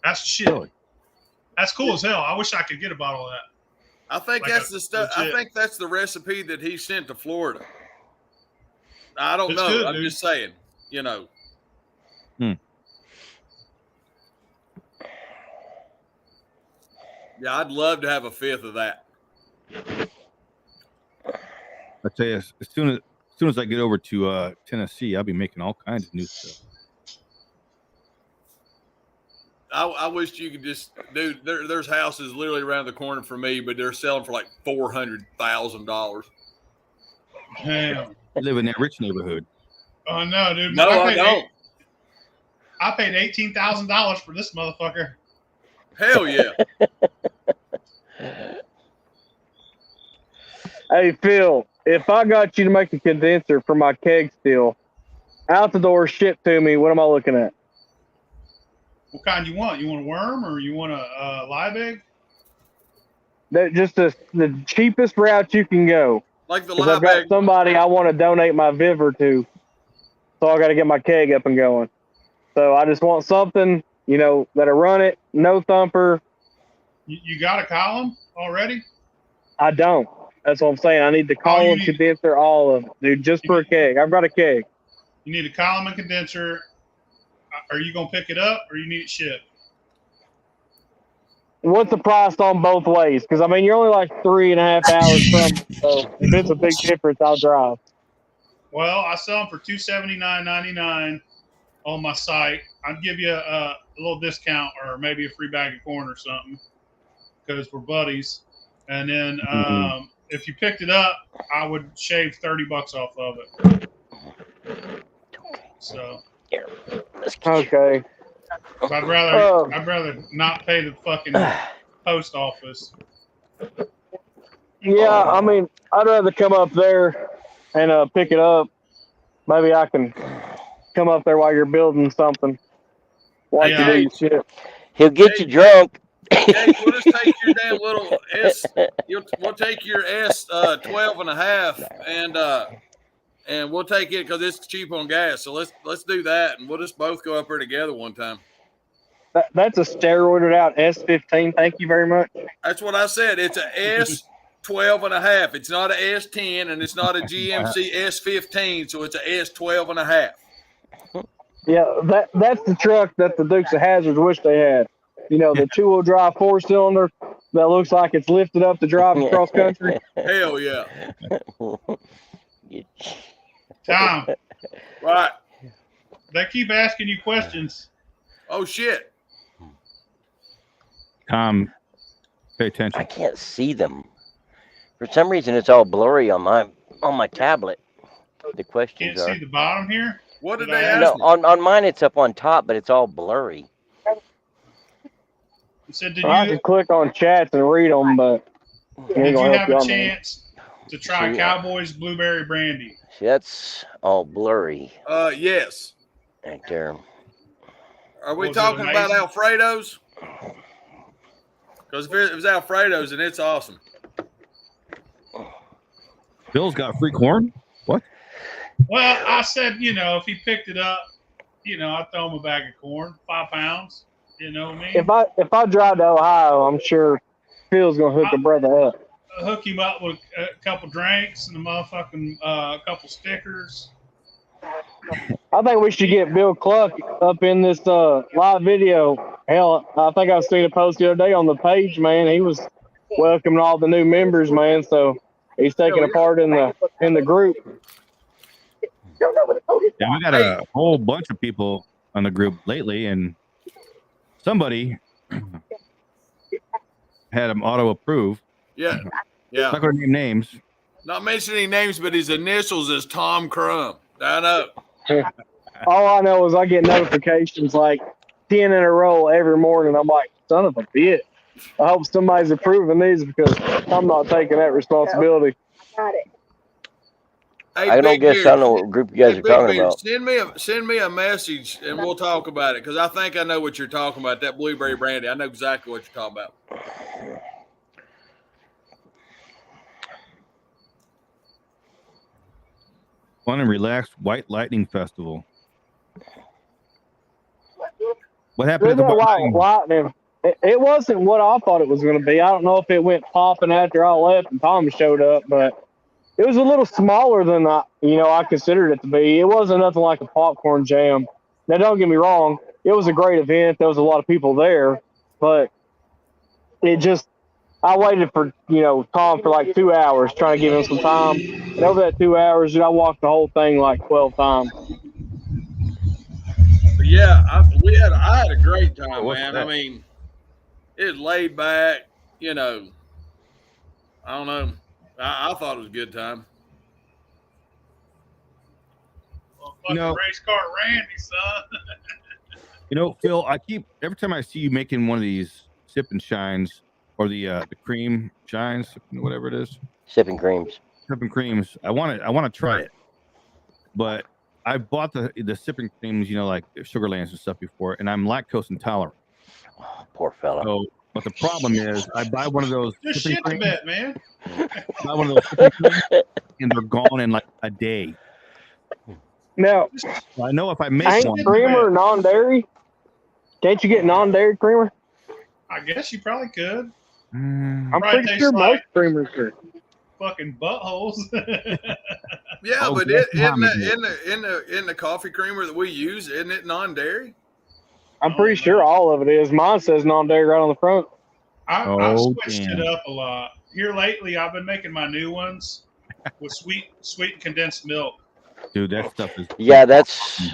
That's the shit. Really? That's cool as hell. I wish I could get a bottle of that. I think Like that's a the stuff. legit- I think that's the recipe that he sent to Florida. I don't It's know. good, I'm dude. just saying. You know. Yeah, I'd love to have a fifth of that. I tell you, as soon as I get over to Tennessee, I'll be making all kinds of new stuff. I wish you could just, dude. There's houses literally around the corner from me, but they're selling for like $400,000. Damn. I live in that rich neighborhood. Oh no, dude. No, I don't. I paid $18,000 for this motherfucker. Hell yeah. Hey, Phil, if I got you to make a condenser for my keg still, out the door, shipped to me. What am I looking at? What kind you want? You want a worm or you want a live egg? Just the cheapest route you can go. Like the Because I've live got egg. somebody I want to donate my Viver to, so I got to get my keg up and going. So I just want something, that'll run it, no thumper. You got a column already? I don't. That's what I'm saying. I need the column, condenser, all of it, dude, just for a keg. I've got a keg. You need a column and condenser. Are you gonna pick it up or you need it shipped? What's the price on both ways? Because I mean, you're only like 3.5 hours from me, so if it's a big difference, I'll drive. Well, I sell them for $279.99 on my site. I'd give you a little discount or maybe a free bag of corn or something because we're buddies. And then if you picked it up, I would shave $30 off of it. So Okay. I'd rather not pay the fucking post office. Yeah, I mean, I'd rather come up there and pick it up. Maybe I can come up there while you're building something. While you do your shit. He'll get you drunk. Hey, we'll just take your damn little S. We'll take your S 12 and a half, and we'll take it because it's cheap on gas. So let's do that, and we'll just both go up there together one time. That's a steroided out S15. Thank you very much. That's what I said. It's a S 12 and a half. It's not a S10, and it's not a GMC S15. So it's a S 12 and a half. Yeah, that's the truck that the Dukes of Hazzard wish they had. The 2-wheel drive 4-cylinder that looks like it's lifted up to drive across country. Hell yeah. Tom, Right. they keep asking you questions. Oh shit. Tom, pay attention. I can't see them. For some reason, it's all blurry on my tablet. The questions Can't see the bottom here. What did Did they I ask No, me? on mine it's up on top, but it's all blurry. You said, I can click on chats and read them, but did you have a chance to try See, Cowboys Blueberry Brandy? See, that's all blurry Yes. right there. Are we Was it talking about amazing? Alfredo's? Because if it was Alfredo's, then it's awesome. Bill's got free corn? What? Well, I said, if he picked it up, I'd throw him a bag of corn, 5 pounds. You know what I mean? if I drive to Ohio, I'm sure Phil's gonna hook a brother up. I'll hook him up with a couple drinks and a motherfucking couple stickers. I think we should get Bill Cluck up in this live video. Hell, I think I've seen a post the other day on the page, man. He was welcoming all the new members, man. So he's taking a part in the group. Yeah, we got a whole bunch of people on the group lately, and somebody had him auto approve. Yeah. Not going to name names. Not mentioning names, but his initials is Tom Crumb. I know. All I know is I get notifications like 10 in a row every morning. I'm like, son of a bitch. I hope somebody's approving these because I'm not taking that responsibility. Hey, I don't Big guess Beard, I don't know what group you guys are Big talking Beard, about. Send me a message and we'll talk about it because I think I know what you're talking about. That blueberry brandy. I know exactly what you're talking about. Fun and relaxed White Lightning Festival. What happened at the White Lightning? It wasn't what I thought it was going to be. I don't know if it went popping after I left and Tom showed up, but it was a little smaller than I considered it to be. It wasn't nothing like a popcorn jam. Now, don't get me wrong. It was a great event. There was a lot of people there, but I waited for, Tom for like 2 hours trying to give him some time. And over that 2 hours, dude, I walked the whole thing like 12 times. But yeah, I had a great time, man. That? I mean, it was laid back, I don't know. I thought it was a good time. Well, fucking race car Randy, son. Phil, every time I see you making one of these sip and shines or the cream shines, whatever it is. Sipping creams. Sipping creams. I want to try it. But I bought the sipping creams, like Sugarlands and stuff before, and I'm lactose intolerant. Oh, poor fella. So, but the problem is, I buy one of those Just sipping shit a creams, bit, man. buy one of those sipping creams, and they're gone in like a day. Now, So I know if I make ain't one, creamer non-dairy? Can't you get non-dairy creamer? I guess you probably could. I'm Probably pretty tastes sure like most creamers are. fucking buttholes. Yeah, Oh, but that's in Mohammed. the coffee creamer that we use, isn't it non-dairy? I'm pretty sure all of it is. Mine says non-dairy right on the front. I've switched it up a lot. Here lately, I've been making my new ones with sweet condensed milk. Dude, that stuff is. Yeah, that's.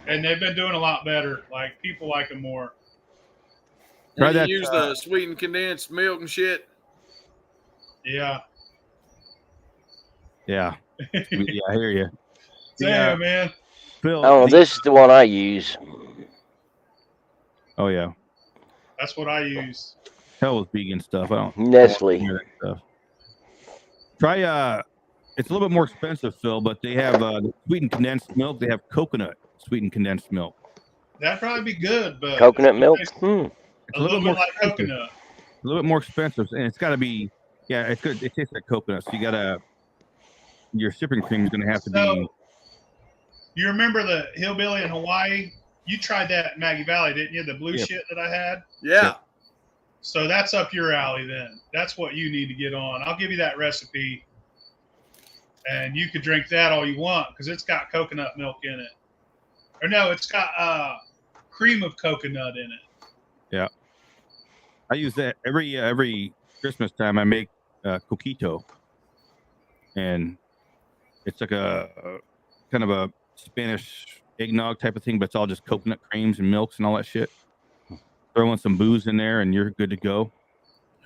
And they've been doing a lot better. Like, people like them more. Try When you that, use the sweetened condensed milk and shit. Yeah. Yeah. Yeah, I hear you. Damn, man. Phil, Oh, this is the one I use. Oh yeah. That's what I use. Hell with vegan stuff. I don't. Nestle. I don't want to hear that stuff. Try it's a little bit more expensive, Phil, but they have the sweetened condensed milk. They have coconut sweetened condensed milk. That'd probably be good, but Coconut milk? It's a little bit like coconut. A little bit more expensive, and it's got to be. Yeah, it's good. It tastes like coconut, so you gotta. Your sipping cream is gonna have to be. You remember the hillbilly in Hawaii? You tried that at Maggie Valley, didn't you? The blue shit that I had. Yeah. So that's up your alley then. That's what you need to get on. I'll give you that recipe, and you could drink that all you want because it's got coconut milk in it. Or no, it's got cream of coconut in it. Yeah, I use that every Christmas time. I make coquito, and it's like a kind of a Spanish eggnog type of thing, but it's all just coconut creams and milks and all that shit. Throw in some booze in there, and you're good to go.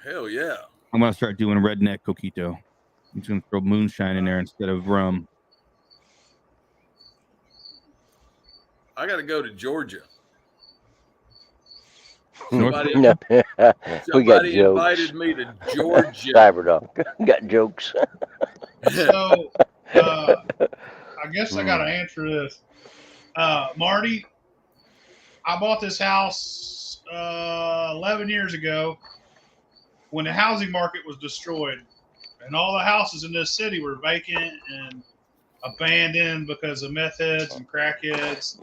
Hell yeah! I'm gonna start doing redneck coquito. I'm just gonna throw moonshine in there instead of rum. I got to go to Georgia. Somebody Somebody we got jokes. invited me to Georgia. Cyberdog. Got jokes. So I guess I got to answer this. Marty, I bought this house 11 years ago when the housing market was destroyed. And all the houses in this city were vacant and abandoned because of meth heads and crackheads.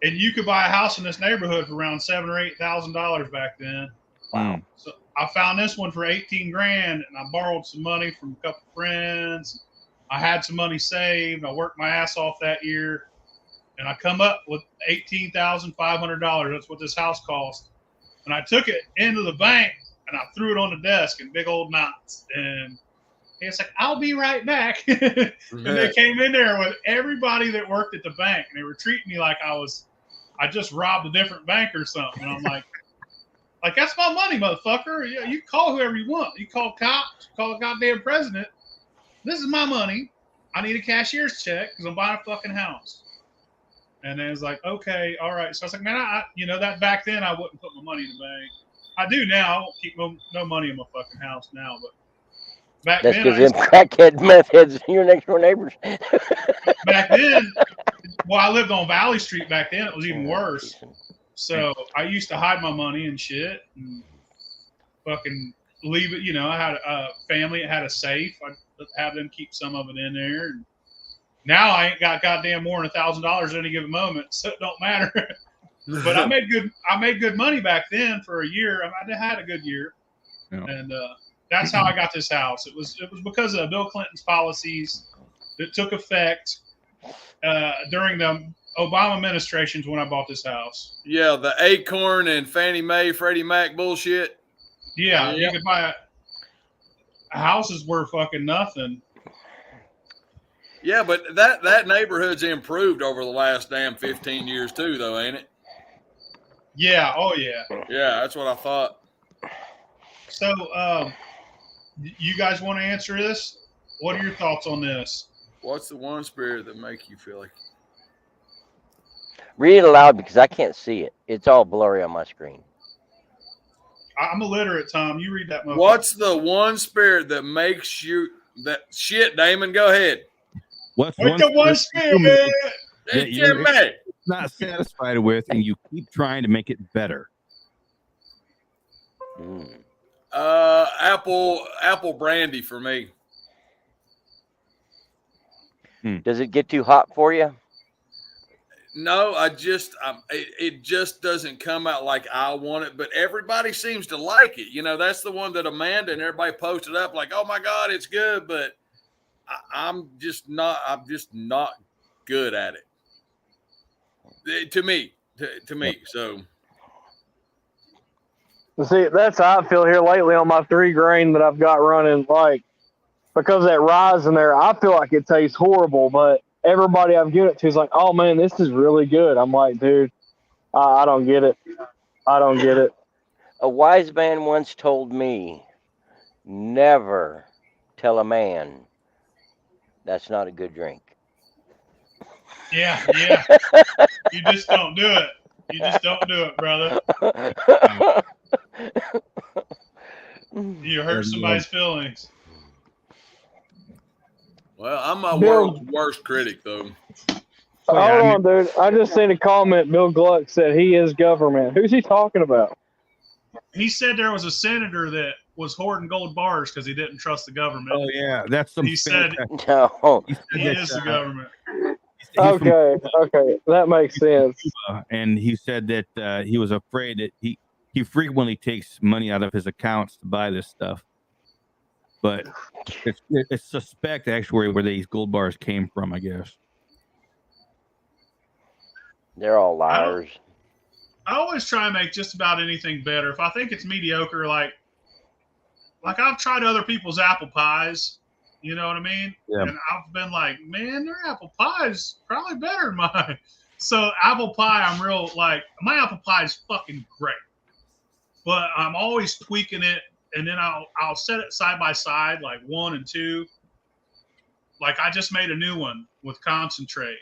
And you could buy a house in this neighborhood for around $7,000 or $8,000 back then. Wow. So I found this one for 18 grand, and I borrowed some money from a couple friends. I had some money saved. I worked my ass off that year, and I come up with $18,500. That's what this house cost. And I took it into the bank, and I threw it on the desk in big old knots. And it's like, I'll be right back. And they came in there with everybody that worked at the bank, and they were treating me like I just robbed a different bank or something. And I'm like, that's my money, motherfucker. You call whoever you want. You call cops, call the goddamn president. This is my money. I need a cashier's check because I'm buying a fucking house. And then it's like, okay, all right. So I was like, man, that back then I wouldn't put my money in the bank. I do now. I won't keep no money in my fucking house now, but back That's then, because them crackhead meth heads, your next door neighbors. back then, well, I lived on Valley Street back then. It was even worse. So I used to hide my money and shit and fucking leave it. I had a family that had a safe. I'd have them keep some of it in there. And now I ain't got goddamn more than $1,000 at any given moment, so it don't matter. But I made good money back then for a year. I had a good year, and that's how I got this house. It was because of Bill Clinton's policies that took effect during the Obama administrations when I bought this house. Yeah, the Acorn and Fannie Mae, Freddie Mac bullshit. Yeah, you could buy houses were fucking nothing. Yeah, but that neighborhood's improved over the last damn 15 years too, though, ain't it? Yeah. Oh yeah. Yeah, that's what I thought. So, you guys want to answer this? What are your thoughts on this? What's the one spirit that make you feel like? Read it aloud because I can't see it. It's all blurry on my screen. I'm illiterate, Tom. You read that. What's the one spirit that makes you that shit, Damon? Go ahead. What's With the one spirit spirit. that you're not satisfied with, and you keep trying to make it better? Apple brandy for me. Does it get too hot for you? No, it just doesn't come out like I want it, but everybody seems to like it. You know, that's the one that Amanda and everybody posted up like, oh my God, it's good, but I'm just not good at it. To me. So See, that's how I feel here lately on my 3 grain that I've got running. Like, because of that rise in there, I feel like it tastes horrible, but everybody I've given it to is like, oh man, this is really good. I'm like, dude, I don't get it. I don't get it. A wise man once told me, never tell a man that's not a good drink. Yeah. You just don't do it. You just don't do it, brother. You hurt somebody's feelings. Well, I'm my Bill, world's worst critic, though. Hold on, dude. I just seen a comment. Bill Gluck said he is government. Who's he talking about? He said there was a senator that was hoarding gold bars because he didn't trust the government. Oh yeah, that's some. He said no. He is the government. Okay, that makes sense. And he said that he was afraid that he frequently takes money out of his accounts to buy this stuff, but it's suspect actually where these gold bars came from. I guess they're all liars. I always try and make just about anything better. If I think it's mediocre, like I've tried other people's apple pies. You know what I mean? Yeah. And I've been like, man, their apple pie is probably better than mine. So apple pie, I'm real like, my apple pie is fucking great. But I'm always tweaking it, and then I'll set it side by side, like 1 and 2. Like I just made a new one with concentrate,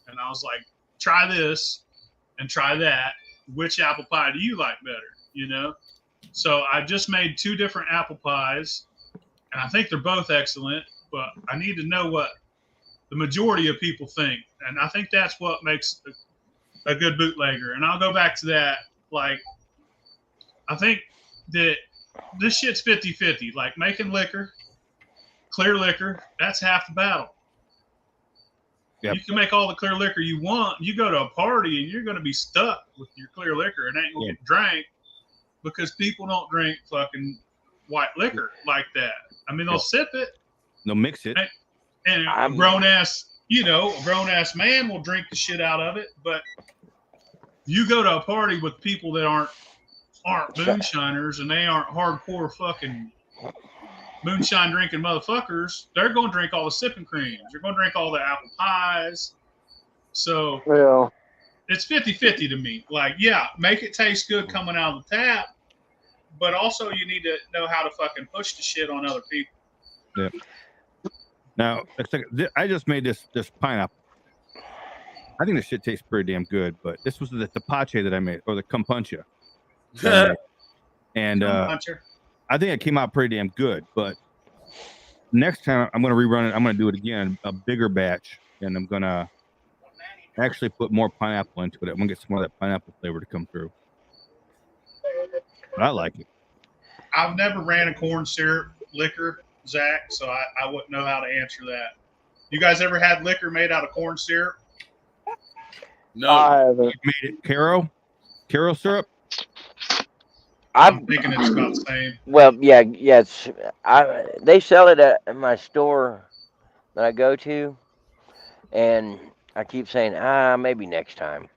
and I was like, try this and try that. Which apple pie do you like better? You know? So I just made 2 different apple pies, and I think they're both excellent, but I need to know what the majority of people think. And I think that's what makes a good bootlegger. And I'll go back to that. Like, I think that this shit's 50-50. Like making liquor, clear liquor, that's half the battle. Yep. You can make all the clear liquor you want. You go to a party and you're going to be stuck with your clear liquor and ain't going to get drank because people don't drink fucking white liquor like that. I mean, they'll sip it. They'll mix it. And a grown ass man will drink the shit out of it. But you go to a party with people that aren't moonshiners and they aren't hardcore fucking moonshine drinking motherfuckers, they're going to drink all the sipping creams. They're going to drink all the apple pies. So it's 50-50 to me. Like, yeah, make it taste good coming out of the tap, but also you need to know how to fucking push the shit on other people. Yeah. Now, I just made this pineapple. I think this shit tastes pretty damn good, but this was the tapache that I made, or the kombucha. And I think it came out pretty damn good, but next time I'm going to rerun it. I'm going to do it again, a bigger batch, and I'm going to actually put more pineapple into it. I'm going to get some more of that pineapple flavor to come through. But I like it. I've never ran a corn syrup liquor, Zach, so I wouldn't know how to answer that. You guys ever had liquor made out of corn syrup? No. I haven't. You made it Caro syrup? I'm thinking it's about the same. Well, yeah. They sell it at my store that I go to, and I keep saying, maybe next time.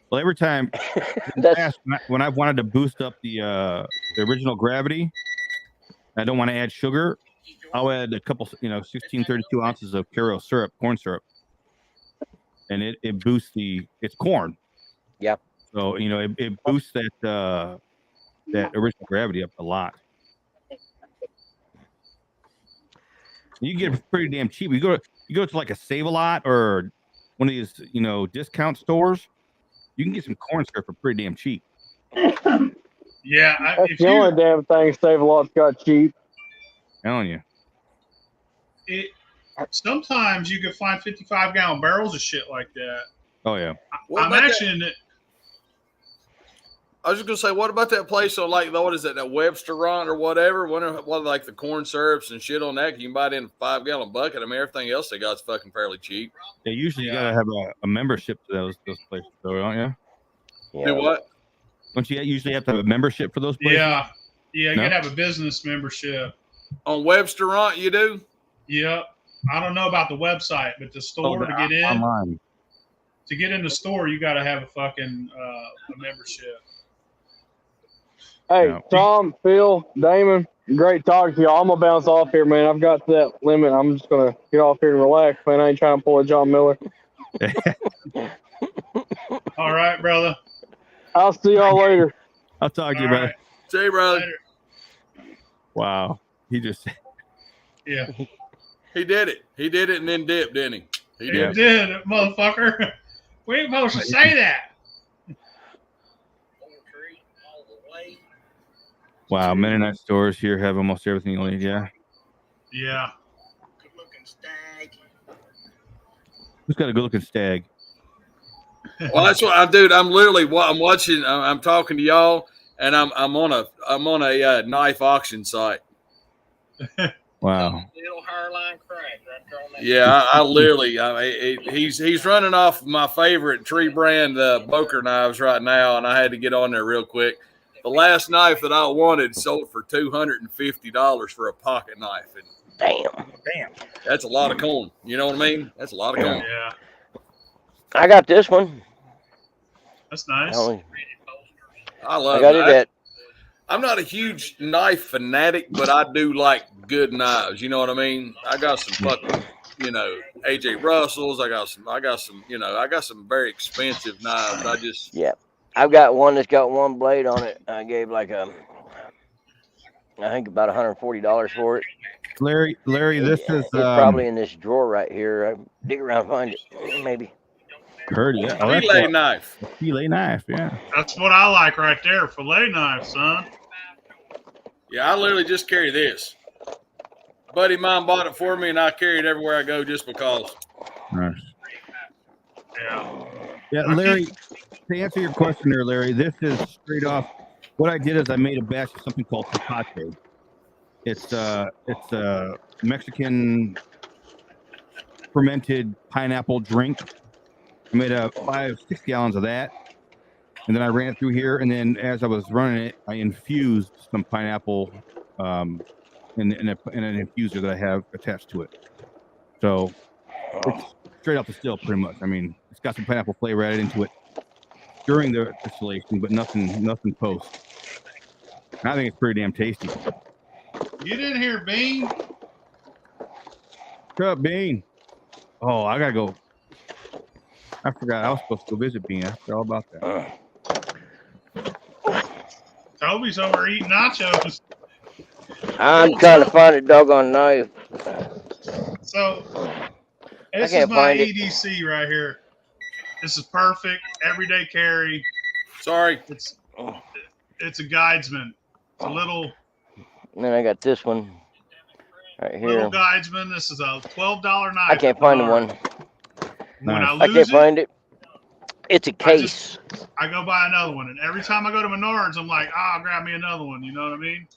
Well, every time when I've wanted to boost up the original gravity, I don't want to add sugar. I'll add a couple, 16, 32 ounces of Caro syrup, corn syrup, and it boosts it's corn. Yeah. So it boosts that original gravity up a lot. You can get it pretty damn cheap. You go to like a Save-A-Lot or one of these discount stores. You can get some corn syrup for pretty damn cheap. Yeah, that's the only damn thing Save-A-Lot's got cheap. I'm telling you. sometimes you can find 55-gallon barrels of shit like that. Oh yeah. What I'm about actually that? in it. I was just gonna say, what about that place on like what is it, that Websterant or whatever? What like the corn syrups and shit on that? You can buy it in a 5-gallon bucket. I mean, everything else they got is fucking fairly cheap. Yeah, usually you Yeah. gotta have a membership to those places, though, don't you? Do what? Don't you usually have to have a membership for those places? Yeah. You No? gotta have a business membership. On Websterant, you do? Yep. I don't know about the website, but the store to get in. Online. To get in the store, you gotta have a fucking a membership. Hey, Yeah. Tom, Phil, Damon, great talking to y'all. I'm gonna bounce off here, man. I've got to that limit. I'm just gonna get off here and relax, man. I ain't trying to pull a John Miller. All right, brother. I'll see y'all later. I'll talk to you, All brother. right. See you, brother. Later. Wow. He just Yeah. He did it. He did it and then dipped, didn't he? He You did. did, motherfucker. We ain't supposed to say that. wow. Mennonite stores here have almost everything you need. Yeah. Yeah. Who's got a good looking stag? Well, that's what I do. I'm literally I'm watching. I'm talking to y'all, and I'm on a knife auction site. Wow. Yeah, I literally. He's running off my favorite tree brand Boker knives right now, and I had to get on there real quick. The last knife that I wanted sold for $250 for a pocket knife, and Damn. that's a lot of coin. You know what I mean? That's a lot of coin. Yeah. I got this one. That's nice. I love I got it. it at. I'm not a huge knife fanatic, but I do like good knives. You know what I mean? I got some fucking, AJ Russells. I got some very expensive knives. Yeah. I've got one that's got one blade on it. I gave I think about $140 for it. Larry, this is It's probably in this drawer right here. I dig around and find it. Maybe. heard it. Oh, Fillet knife. Fillet knife, yeah. That's what I like right there. Fillet knife, son. Yeah, I literally just carry this. A buddy of mine bought it for me, and I carry it everywhere I go just because. Nice. Yeah. Yeah, Larry, to answer your question there, Larry, this is straight off. What I did is I made a batch of something called tepache. It's a Mexican fermented pineapple drink. I made 6 gallons of that, and then I ran it through here. And then as I was running it, I infused some pineapple in an infuser that I have attached to it. So it's straight off the still, pretty much. I mean, it's got some pineapple flavor added into it during the distillation, but nothing post. And I think it's pretty damn tasty. Get in here, Bean. What's up, Bean? Oh, I gotta go. I forgot I was supposed to go visit Bean. I forgot all about that. Toby's over eating nachos. I'm trying to find a doggone knife. So this can't is my find it. EDC right here. This is perfect. Everyday carry. Sorry. It's a guidesman. It's a little And then I got this one right here. little guidesman. This is a $12 knife. I can't find the one. When Nice. I I lose can't it, find it. It's a case. I go buy another one. And every time I go to Menards, I'm like, I'll grab me another one. You know what I mean?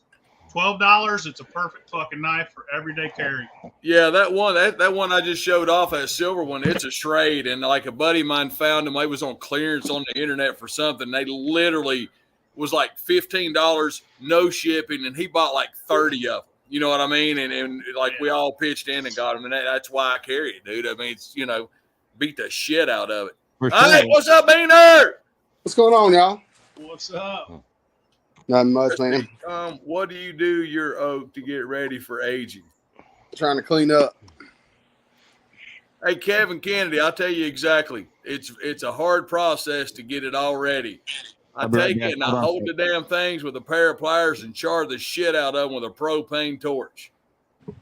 $12. It's a perfect fucking knife for everyday carry. Yeah, that one I just showed off, that silver one, it's a Schrade, and like a buddy of mine found them. They was on clearance on the internet for something. They literally was like $15, no shipping, and he bought like 30 of them. You know what I mean? And like we all pitched in and got them, and that's why I carry it, dude. I mean, it's beat the shit out of it. For sure. Hey, what's up, Beaner? What's going on, y'all? What's up? Nothing much, man. What do you do your oak to get ready for aging? Trying to clean up. Hey, Kevin Kennedy, I'll tell you exactly. It's a hard process to get it all ready. I take it and I hold the damn things with a pair of pliers and char the shit out of them with a propane torch. Is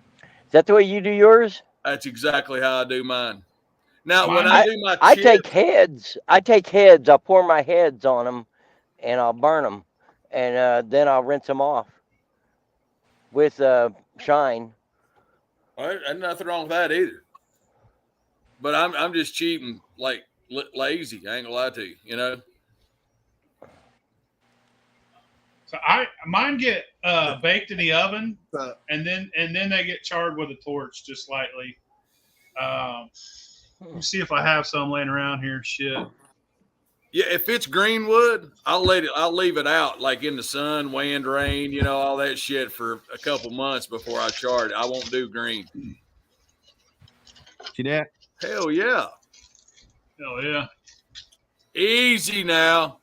that the way you do yours? That's exactly how I do mine. Now, when I do my I chip, take heads. I'll pour my heads on them, and I'll burn them, and then I'll rinse them off with shine. Well, there's nothing wrong with that either. But I'm just cheap and like lazy. I ain't gonna lie to you. You know. So mine get baked in the oven, and then they get charred with a torch just slightly. Let me see if I have some laying around here. Shit. Yeah, if it's green wood, I'll leave it out like in the sun, wind, rain, you know, all that shit for a couple months before I char it. I won't do green. See that? Hell yeah. Hell yeah. Easy now.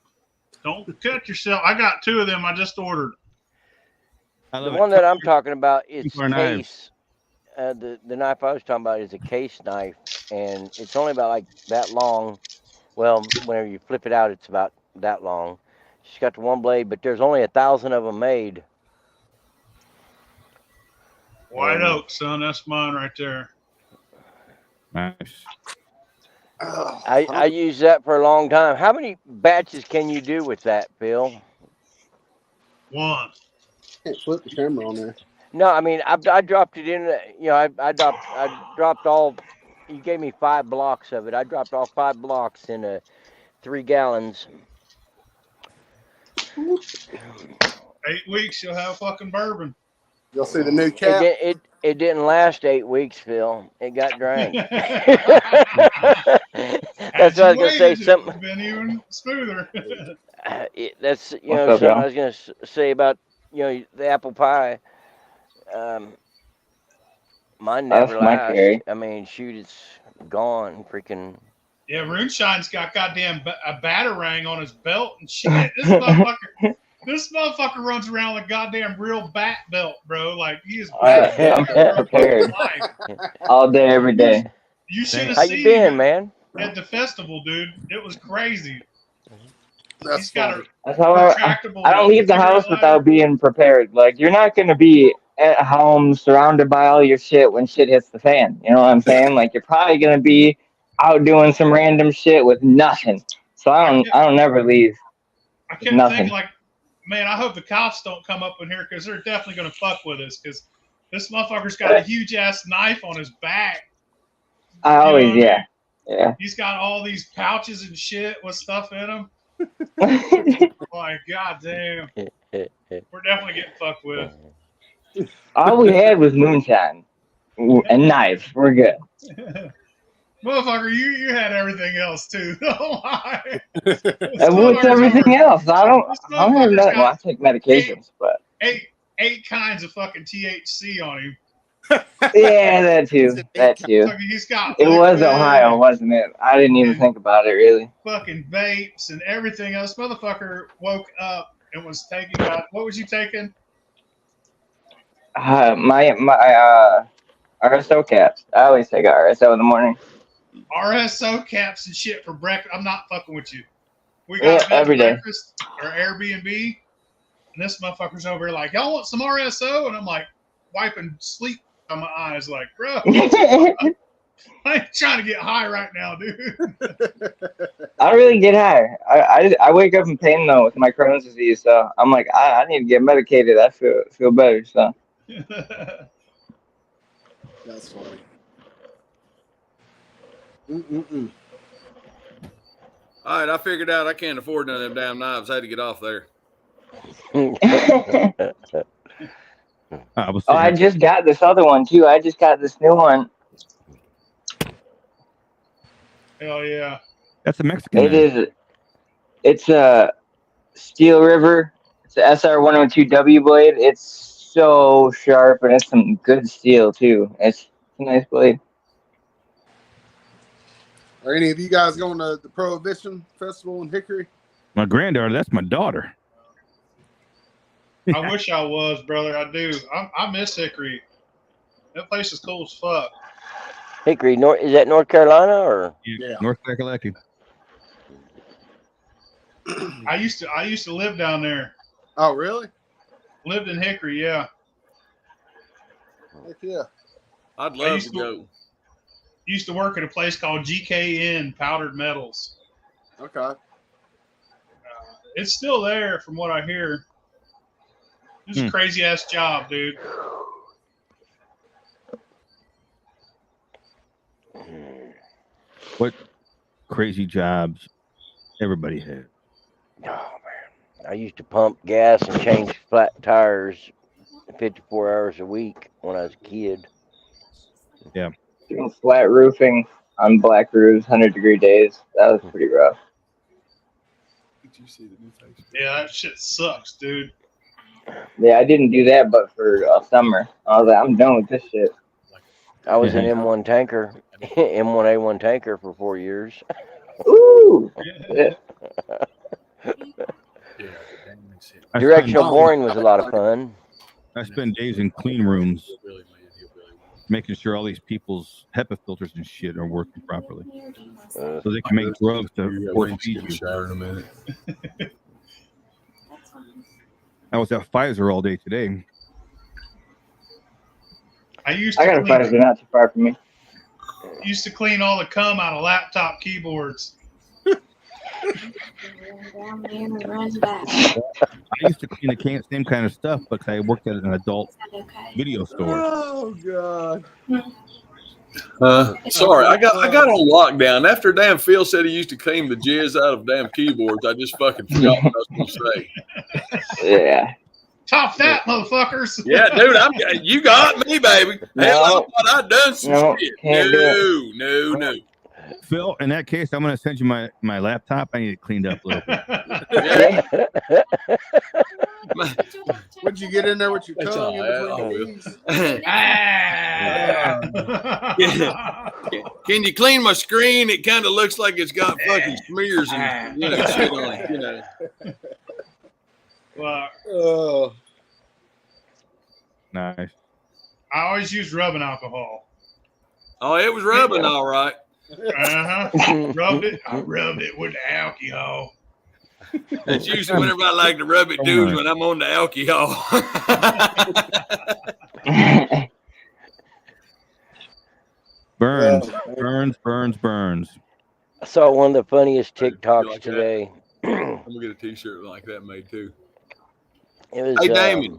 Don't cut yourself. I got 2 of them I just ordered. The one that I'm talking about is Our knives. case. The knife I was talking about is a case knife, and it's only about like that long. Well, whenever you flip it out, it's about that long. She's got the one blade, but there's only 1,000 of them made. White oak, son. That's mine right there. Nice. I used that for a long time. How many batches can you do with that, Phil? 1. Can't flip the camera on there. No, I mean I dropped it in. You know, I dropped all. You gave me 5 blocks of it. I dropped all 5 blocks in 3 gallons. 8 weeks, you'll have fucking bourbon. You'll see the new cap. It didn't last 8 weeks, Phil. It got drank. That's what I was gonna say. Something It's been even smoother. That's What's know up, something y'all? I was gonna say about the apple pie. Mine That's never my lasts. carry. I mean, shoot, it's gone. Freaking. Yeah, Moonshine's got goddamn a batarang on his belt and shit. This motherfucker runs around with a goddamn real bat belt, bro. Like he is I'm prepared all day, every day. You should have How seen you been, him man? at the festival, dude. It was crazy. That's He's got That's how I don't leave the house without being prepared. Like you're not gonna be at home surrounded by all your shit when shit hits the fan. You know what I'm saying? Like you're probably gonna be out doing some random shit with nothing. So I don't never leave. I kept thinking like, man, I hope the cops don't come up in here because they're definitely gonna fuck with us because this motherfucker's got a huge ass knife on his back. I always yeah. He's got all these pouches and shit with stuff in them. Like, goddamn. We're definitely getting fucked with. All we had was moonshine and knives. We're good. Motherfucker, you had everything else too. Don't lie. And what's everything else? I don't have nothing. Well, I take medications, but eight kinds of fucking THC on him. yeah, that too. He's got it was Ohio, wasn't it? I didn't even think about it really. Fucking vapes and everything else. Motherfucker woke up and was taking what was you taking? My RSO caps. I always take RSO in the morning. RSO caps and shit for breakfast. I'm not fucking with you. We got every day breakfast or Airbnb, and this motherfucker's over here like, y'all want some RSO? And I'm like, wiping sleep on my eyes, like, bro, I ain't trying to get high right now, dude. I don't really get high. I wake up in pain though with my Crohn's disease, so I'm like, I need to get medicated. I feel better. So That's funny. All right, I figured out I can't afford none of them damn knives. I had to get off there. I just got this other one too. I just got this new one. Hell yeah. That's a Mexican. It is. It's a Steel River. It's a SR102W blade. It's so sharp and it's some good steel too. It's a nice blade. Are any of you guys going to the Prohibition Festival in Hickory? My granddaughter, that's my daughter. I wish I was, brother. I do. I miss Hickory. That place is cool as fuck. Hickory, is that North Carolina or? Yeah. North Carolina. I used to live down there. Oh, really? Lived in Hickory, yeah. Heck yeah. I'd love to go. Used to work at a place called GKN Powdered Metals. Okay. It's still there from what I hear. It's a crazy ass job, dude. What crazy jobs everybody had. Oh man, I used to pump gas and change flat tires 54 hours a week when I was a kid. Doing flat roofing on black roofs, 100-degree days. That was pretty rough. Did you see the new face? Yeah, that shit sucks, dude. Yeah, I didn't do that, but for summer, I was like, I'm done with this shit. I was an M1 tanker, M1A1 tanker for 4 years. Ooh. Yeah. Directional boring was a lot of fun. I spend days in clean rooms making sure all these people's HEPA filters and shit are working properly, so they can make drugs to force feed you. Shower in a minute. I was at Pfizer all day today. I got a Pfizer not too far from me. Used to clean all the cum out of laptop keyboards. I used to clean the same kind of stuff, but I worked at an adult video store. Oh God. Sorry, I got on lockdown. After damn Phil said he used to clean the jizz out of damn keyboards, I just fucking forgot what I was gonna say. Yeah. Top that, motherfuckers. Yeah, dude, you got me, baby. Hell, I thought I'd done some shit. No. Phil, in that case, I'm going to send you my laptop. I need it cleaned up a little bit. What'd you get in there with your That's tongue? all In right. Can you clean my screen? It kind of looks like it's got fucking smears and shit on it. Well, Nice. I always use rubbing alcohol. Oh, it was rubbing all right. I rubbed it with the alcohol. That's usually whenever I like to rub it, dude, when I'm on the alcohol. Burns. I saw one of the funniest TikToks like today. I'm gonna get a T-shirt like that made too. It was, hey, Damon.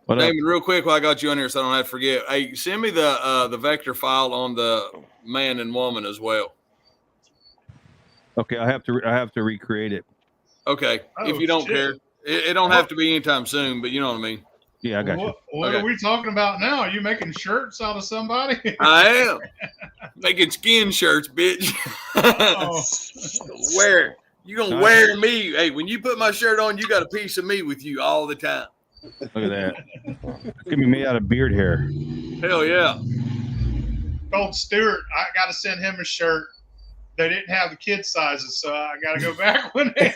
What Damon, real quick while I got you on here so I don't have to forget. Hey, send me the vector file on the man and woman as well. Okay, I have to recreate it. Okay, if you don't care. It don't have to be anytime soon, but you know what I mean. Yeah, I got you. What are we talking about now? Are you making shirts out of somebody? I am. Making skin shirts, bitch. Wear it. You're going to wear me. Hey, when you put my shirt on, you got a piece of me with you all the time. Look at that. It's going to be made out of beard hair. Hell yeah. Told Stewart I got to send him a shirt. They didn't have the kid sizes, so I got to go back when they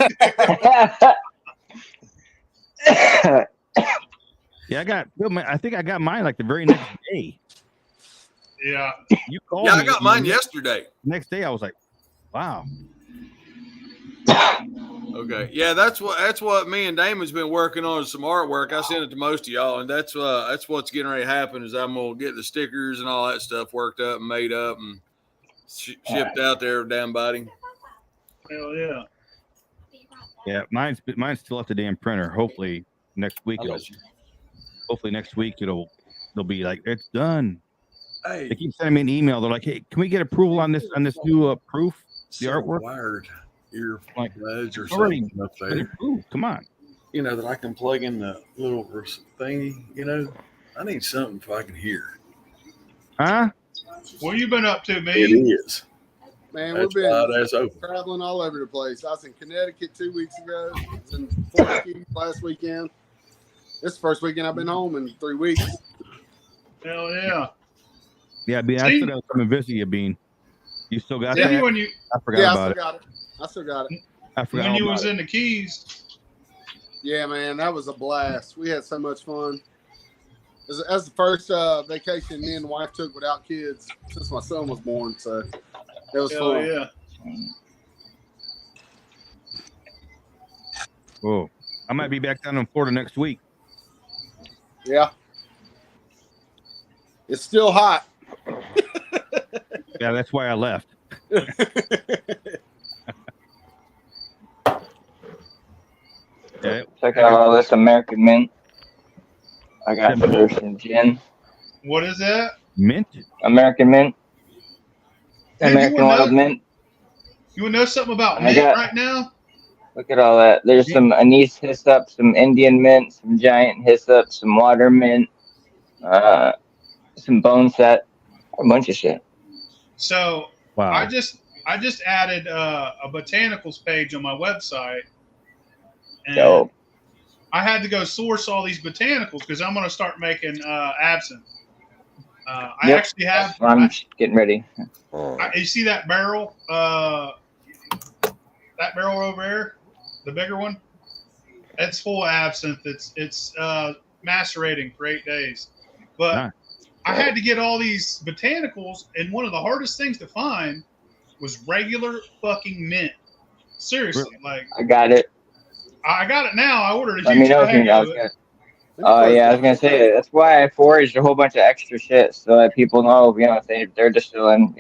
Yeah, I think I got mine like the very next day. Yeah. You called me. I got mine yesterday. Next day I was like, wow. Okay. Yeah, that's what me and Damon's been working on, some artwork. I sent it to most of y'all, and that's what's getting ready to happen is I'm gonna get the stickers and all that stuff worked up and made up and shipped out there down body. Hell yeah. Yeah, mine's still at the damn printer. Hopefully next week it'll be like it's done. Hey, they keep sending me an email. They're like, "Hey, can we get approval on this new proof, the artwork?" Wired earbuds or already something up there. Come on, that I can plug in the little thingy. I need something if I can hear. Huh? What you been up to, me? It is. Man, That's we've been open. traveling all over the place. I was in Connecticut 2 weeks ago. I was in Fort Keys last weekend. This is the first weekend I've been home in 3 weeks. Hell yeah. Yeah, Bean, I still got to come and visit you, Bean. You still got that? When you, I forgot about it. I still got it. I forgot when you about was it. in the Keys. Yeah, man, that was a blast. We had so much fun. That's the first vacation me and the wife took without kids since my son was born. So it was Hell fun. Yeah. Whoa. I might be back down in Florida next week. Yeah. It's still hot. Yeah, that's why I left. Check out all this American mint. I got some gin. What is that? Mint? American mint. Hey, American wild mint. You want to know something about I mint got- right now? Look at all that. There's some anise hyssop, some Indian mint, some giant hyssop, some water mint, some bone set, a bunch of shit. So Wow. I just added a botanicals page on my website, and Dope. I had to go source all these botanicals because I'm going to start making absinthe. I Yep. actually have. I'm getting ready. You see that barrel? That barrel over there, the bigger one. It's full of absinthe. It's macerating for 8 days, but Nice. I had to get all these botanicals, and one of the hardest things to find was regular fucking mint. Seriously, like I got it. I got it now. I ordered a Let me huge know if bag you of guys it. got it. Oh yeah, I was gonna say that's why I foraged a whole bunch of extra shit so that people know, if they're distilling,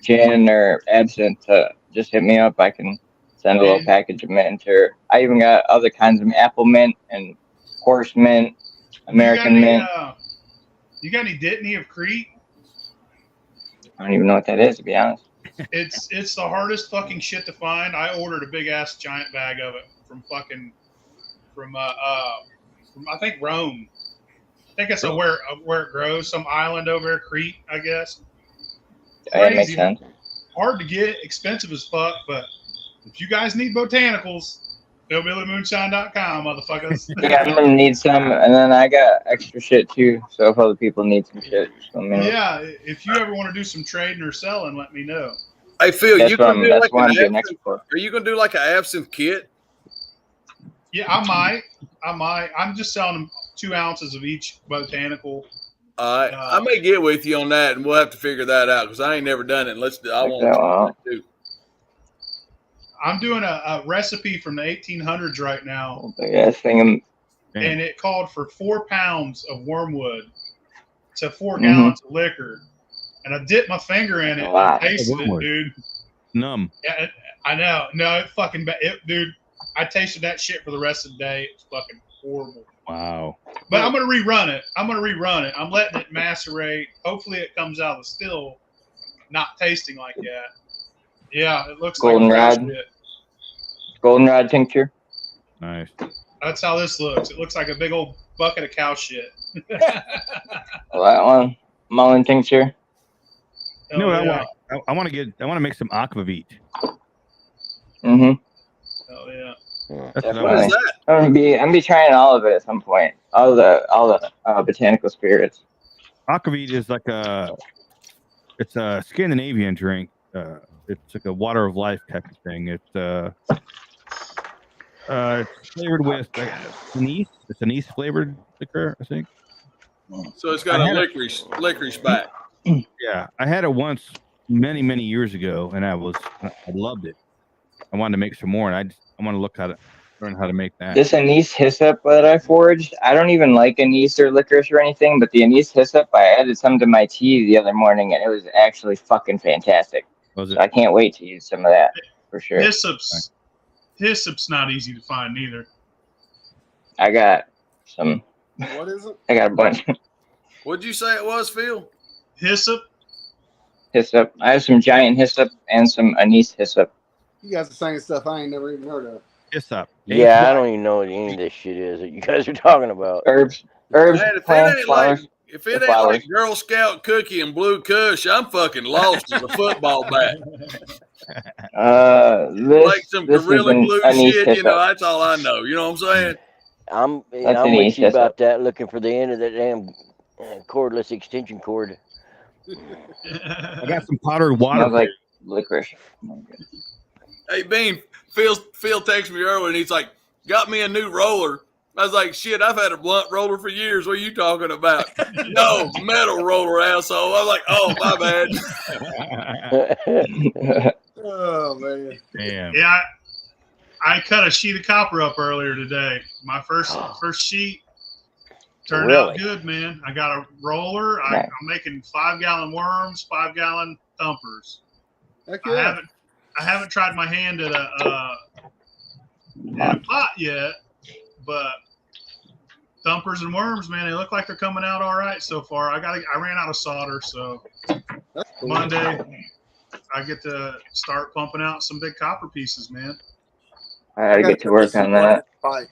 gin or absinthe, just hit me up. I can send a little And- package of mint, or I even got other kinds of apple mint and horse mint, American mint. You got any Dittany of Crete? I don't even know what that is, to be honest. It's the hardest fucking shit to find. I ordered a big ass giant bag of it from I think Rome. I think it's where it grows, some island over there, Crete, I guess. Yeah, that makes sense. Hard to get, expensive as fuck, but if you guys need botanicals, PhilBillyMoonshine.com, motherfuckers. Yeah, I'm gonna need some, and then I got extra shit too. So if other people need some shit, just let me know. Yeah, if you ever want to do some trading or selling, let me know. Hey Phil, That's you what gonna do that's like what I'm an getting absinthe? extra for. Are you gonna do like an absinthe kit? Yeah, I might. I'm just selling them 2 ounces of each botanical. I may get with you on that, and we'll have to figure that out because I ain't never done it. I Check want that to one out. too. I'm doing a recipe from the 1800s right now, Big ass thing. and it called for 4 pounds of wormwood to 4 gallons of liquor. And I dipped my finger in it Wow. and tasted it, Wormwood. dude. Numb. Yeah, I know. No, it fucking dude. I tasted that shit for the rest of the day. It was fucking horrible. Wow. But I'm gonna rerun it. I'm letting it macerate. Hopefully, it comes out of the still, not tasting like that. Yeah, it looks Goldenrod. like shit. Goldenrod tincture. Nice. That's how this looks. It looks like a big old bucket of cow shit. That one. Mullen tincture. You know what yeah. I want to make some aquavit. Mm-hmm. Oh yeah. That's what I What is want. that? I'm gonna be trying all of it at some point. All the botanical spirits. Aquavit is like it's a Scandinavian drink. It's like a water of life type of thing. It's flavored with anise. It's anise flavored liquor, I think. So it's got I a had licorice back. Yeah, I had it once many years ago, and I loved it. I wanted to make some more, and I want to learn how to make that. This anise hyssop that I foraged, I don't even like anise or licorice or anything, but the anise hyssop, I added some to my tea the other morning, and it was actually fucking fantastic. Was it? So I can't wait to use some of that for sure. Hyssop's not easy to find either. I got some. What is it? I got a bunch. What'd you say it was, Phil? Hyssop. Hyssop. I have some giant hyssop and some anise hyssop. You guys are saying stuff I ain't never even heard of. Hyssop. Yeah, I don't even know what any of this shit is that you guys are talking about. Herbs, Man, plants, flowers. if it ain't like Girl Scout cookie and blue Kush, I'm fucking lost as a football bat. Like some Gorilla Glue shit, hyssop. that's all I know. You know what I'm saying? I'm an with anise you about hyssop. that, looking for the end of that damn cordless extension cord. I got some powdered water. Smells like licorice. Hey, Bean, Phil texted me earlier, and he's like, got me a new roller. I was like, shit, I've had a blunt roller for years. What are you talking about? No, metal roller, asshole. I was like, oh, my bad. Oh man. Damn. Yeah, I cut a sheet of copper up earlier today. My first sheet turned out good, man. I got a roller. I'm making 5-gallon worms, 5-gallon thumpers. Heck yeah. I haven't tried my hand at a pot yet, but thumpers and worms, man, they look like they're coming out all right so far. I ran out of solder, so That's cool. Monday I get to start pumping out some big copper pieces, man. I gotta get to work on that. Bye.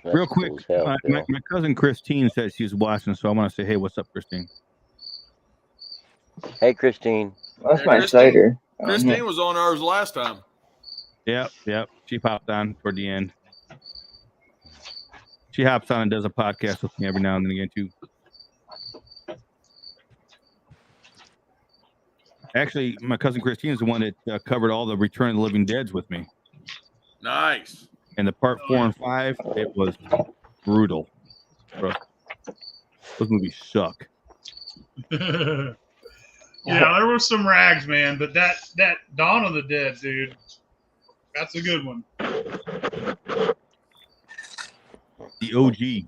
That's Real quick, cool as hell, my Phil. cousin Christine said she's watching, so I want to say, hey, what's up, Christine? Hey, Christine. That's Yeah, my cider. Christine was on ours last time. Yep. She popped on toward the end. She hops on and does a podcast with me every now and then again too. Actually, my cousin Christine is the one that covered all the Return of the Living Deads with me. Nice. And the part 4 and 5, it was brutal. Bro. Those movies suck. Yeah, there was some rags, man, but that Dawn of the Dead, dude, that's a good one. The OG. The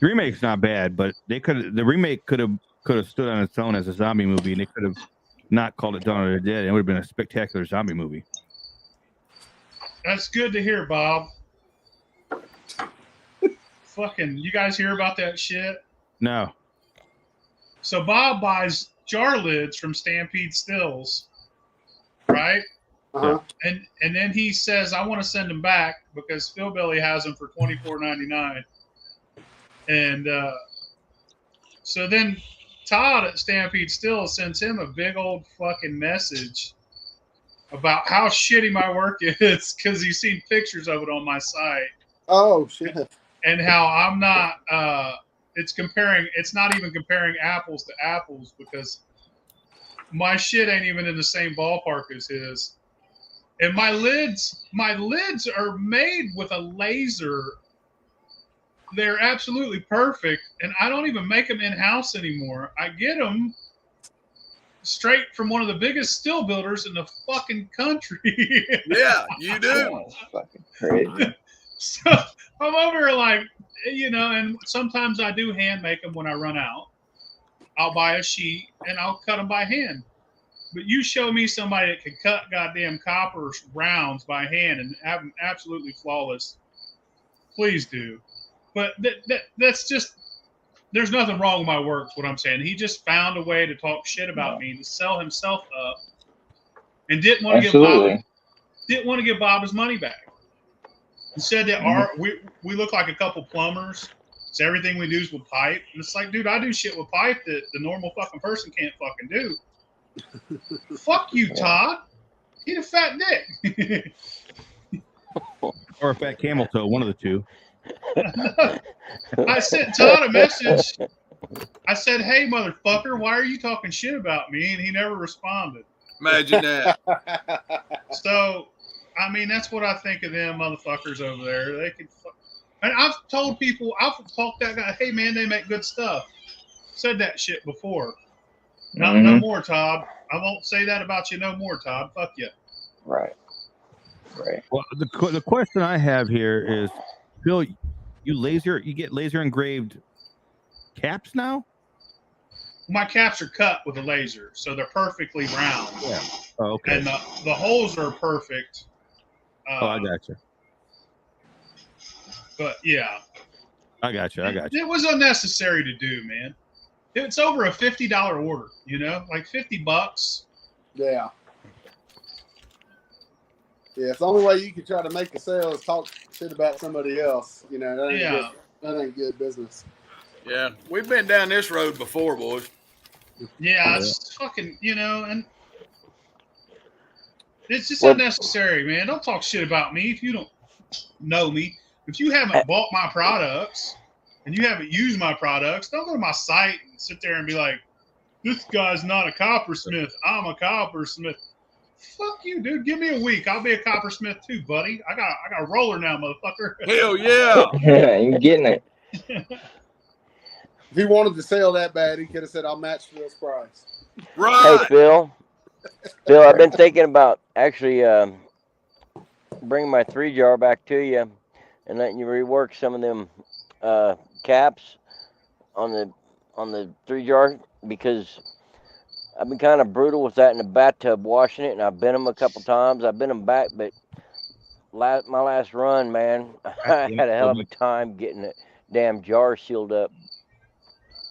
remake's not bad, but the remake could have stood on its own as a zombie movie, and they could have not called it Dawn of the Dead, and it would have been a spectacular zombie movie. That's good to hear, Bob. Fucking, you guys hear about that shit? No. So Bob buys jar lids from Stampede Stills, right? Uh-huh. And then he says, I want to send them back because PhilBilly has them for $24.99. And so then Todd at Stampede Stills sends him a big old fucking message about how shitty my work is because he's seen pictures of it on my site. Oh, shit. And how I'm not, it's not even comparing apples to apples because my shit ain't even in the same ballpark as his. And my lids are made with a laser. They're absolutely perfect. And I don't even make them in-house anymore. I get them straight from one of the biggest still builders in the fucking country. Yeah, you do. That's fucking crazy. So I'm over here like, and sometimes I do hand make them when I run out. I'll buy a sheet and I'll cut them by hand. But you show me somebody that can cut goddamn copper rounds by hand and have them absolutely flawless, please do. But that's just, there's nothing wrong with my work, is what I'm saying. He just found a way to talk shit about me, to sell himself up, and didn't want to give Bob his money back. He said that we look like a couple plumbers, so everything we do is with pipe. And it's like, dude, I do shit with pipe that the normal fucking person can't fucking do. Fuck you, Todd. Eat a fat dick. Or a fat camel toe, one of the two. I sent Todd a message. I said, hey, motherfucker, why are you talking shit about me? And he never responded. Imagine that. So, I mean, that's what I think of them motherfuckers over there. They can, and I've told people, I've talked that guy, hey, man, they make good stuff. Said that shit before. No more, Todd. I won't say that about you no more, Todd. Fuck you. Right. Well, the question I have here is, Phil, you get laser engraved caps now? My caps are cut with a laser, so they're perfectly round. Yeah. Oh, okay. And the holes are perfect. I got you. But yeah. I got you. It was unnecessary to do, man. It's over a $50 order, like $50. Yeah. Yeah, it's the only way you can try to make a sale is talk shit about somebody else. That ain't good business. Yeah, we've been down this road before, boys. Yeah, it's fucking, and it's just unnecessary, man. Don't talk shit about me if you don't know me. If you haven't bought my products and you haven't used my products, don't go to my site and sit there and be like, this guy's not a coppersmith. I'm a coppersmith. Fuck you, dude. Give me a week. I'll be a coppersmith too, buddy. I got a roller now, motherfucker. Hell yeah. Yeah, you're getting it. If he wanted to sell that bad, he could have said, I'll match Phil's price. Right. Hey, Phil, I've been thinking about actually bringing my 3-jar back to you and letting you rework some of them caps on the 3-jar because I've been kind of brutal with that in the bathtub washing it, and I've bent them a couple times. I've bent them back, but my last run, man, I had a hell of a time getting the damn jar sealed up.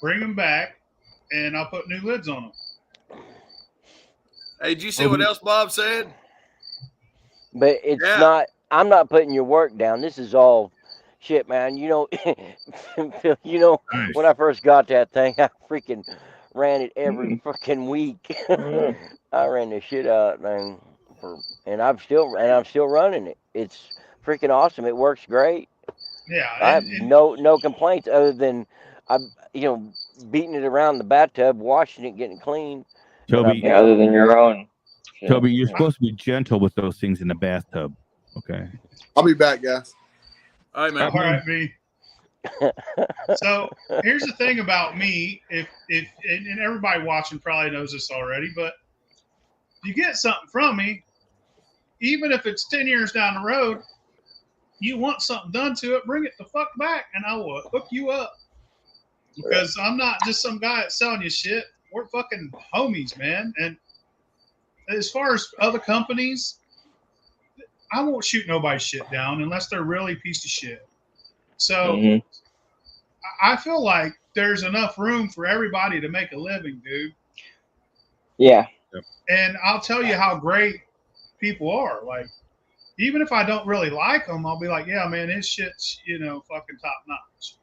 Bring them back, and I'll put new lids on them. Hey, did you see what else Bob said? But it's Yeah. not. I'm not putting your work down. This is all shit, man. You know, Phil, you know, Nice. when I first got that thing, I freaking ran it every fucking week. I ran the shit out, man. And I'm still running it. It's freaking awesome. It works great. Yeah, I have no complaints other than I'm beating it around the bathtub, washing it, getting it clean. Toby, Yeah, other than your own. Toby, you're supposed to be gentle with those things in the bathtub. Okay. I'll be back, guys. All right, man. All right, me. So here's the thing about me. If and everybody watching probably knows this already, but you get something from me, even if it's 10 years down the road, you want something done to it, bring it the fuck back, and I will hook you up. Because I'm not just some guy that's selling you shit. We're fucking homies, man. And as far as other companies, I won't shoot nobody's shit down unless they're really a piece of shit. So I feel like there's enough room for everybody to make a living, dude. Yeah. And I'll tell you how great people are. Like, even if I don't really like them, I'll be like, yeah, man, his shit's, fucking top notch.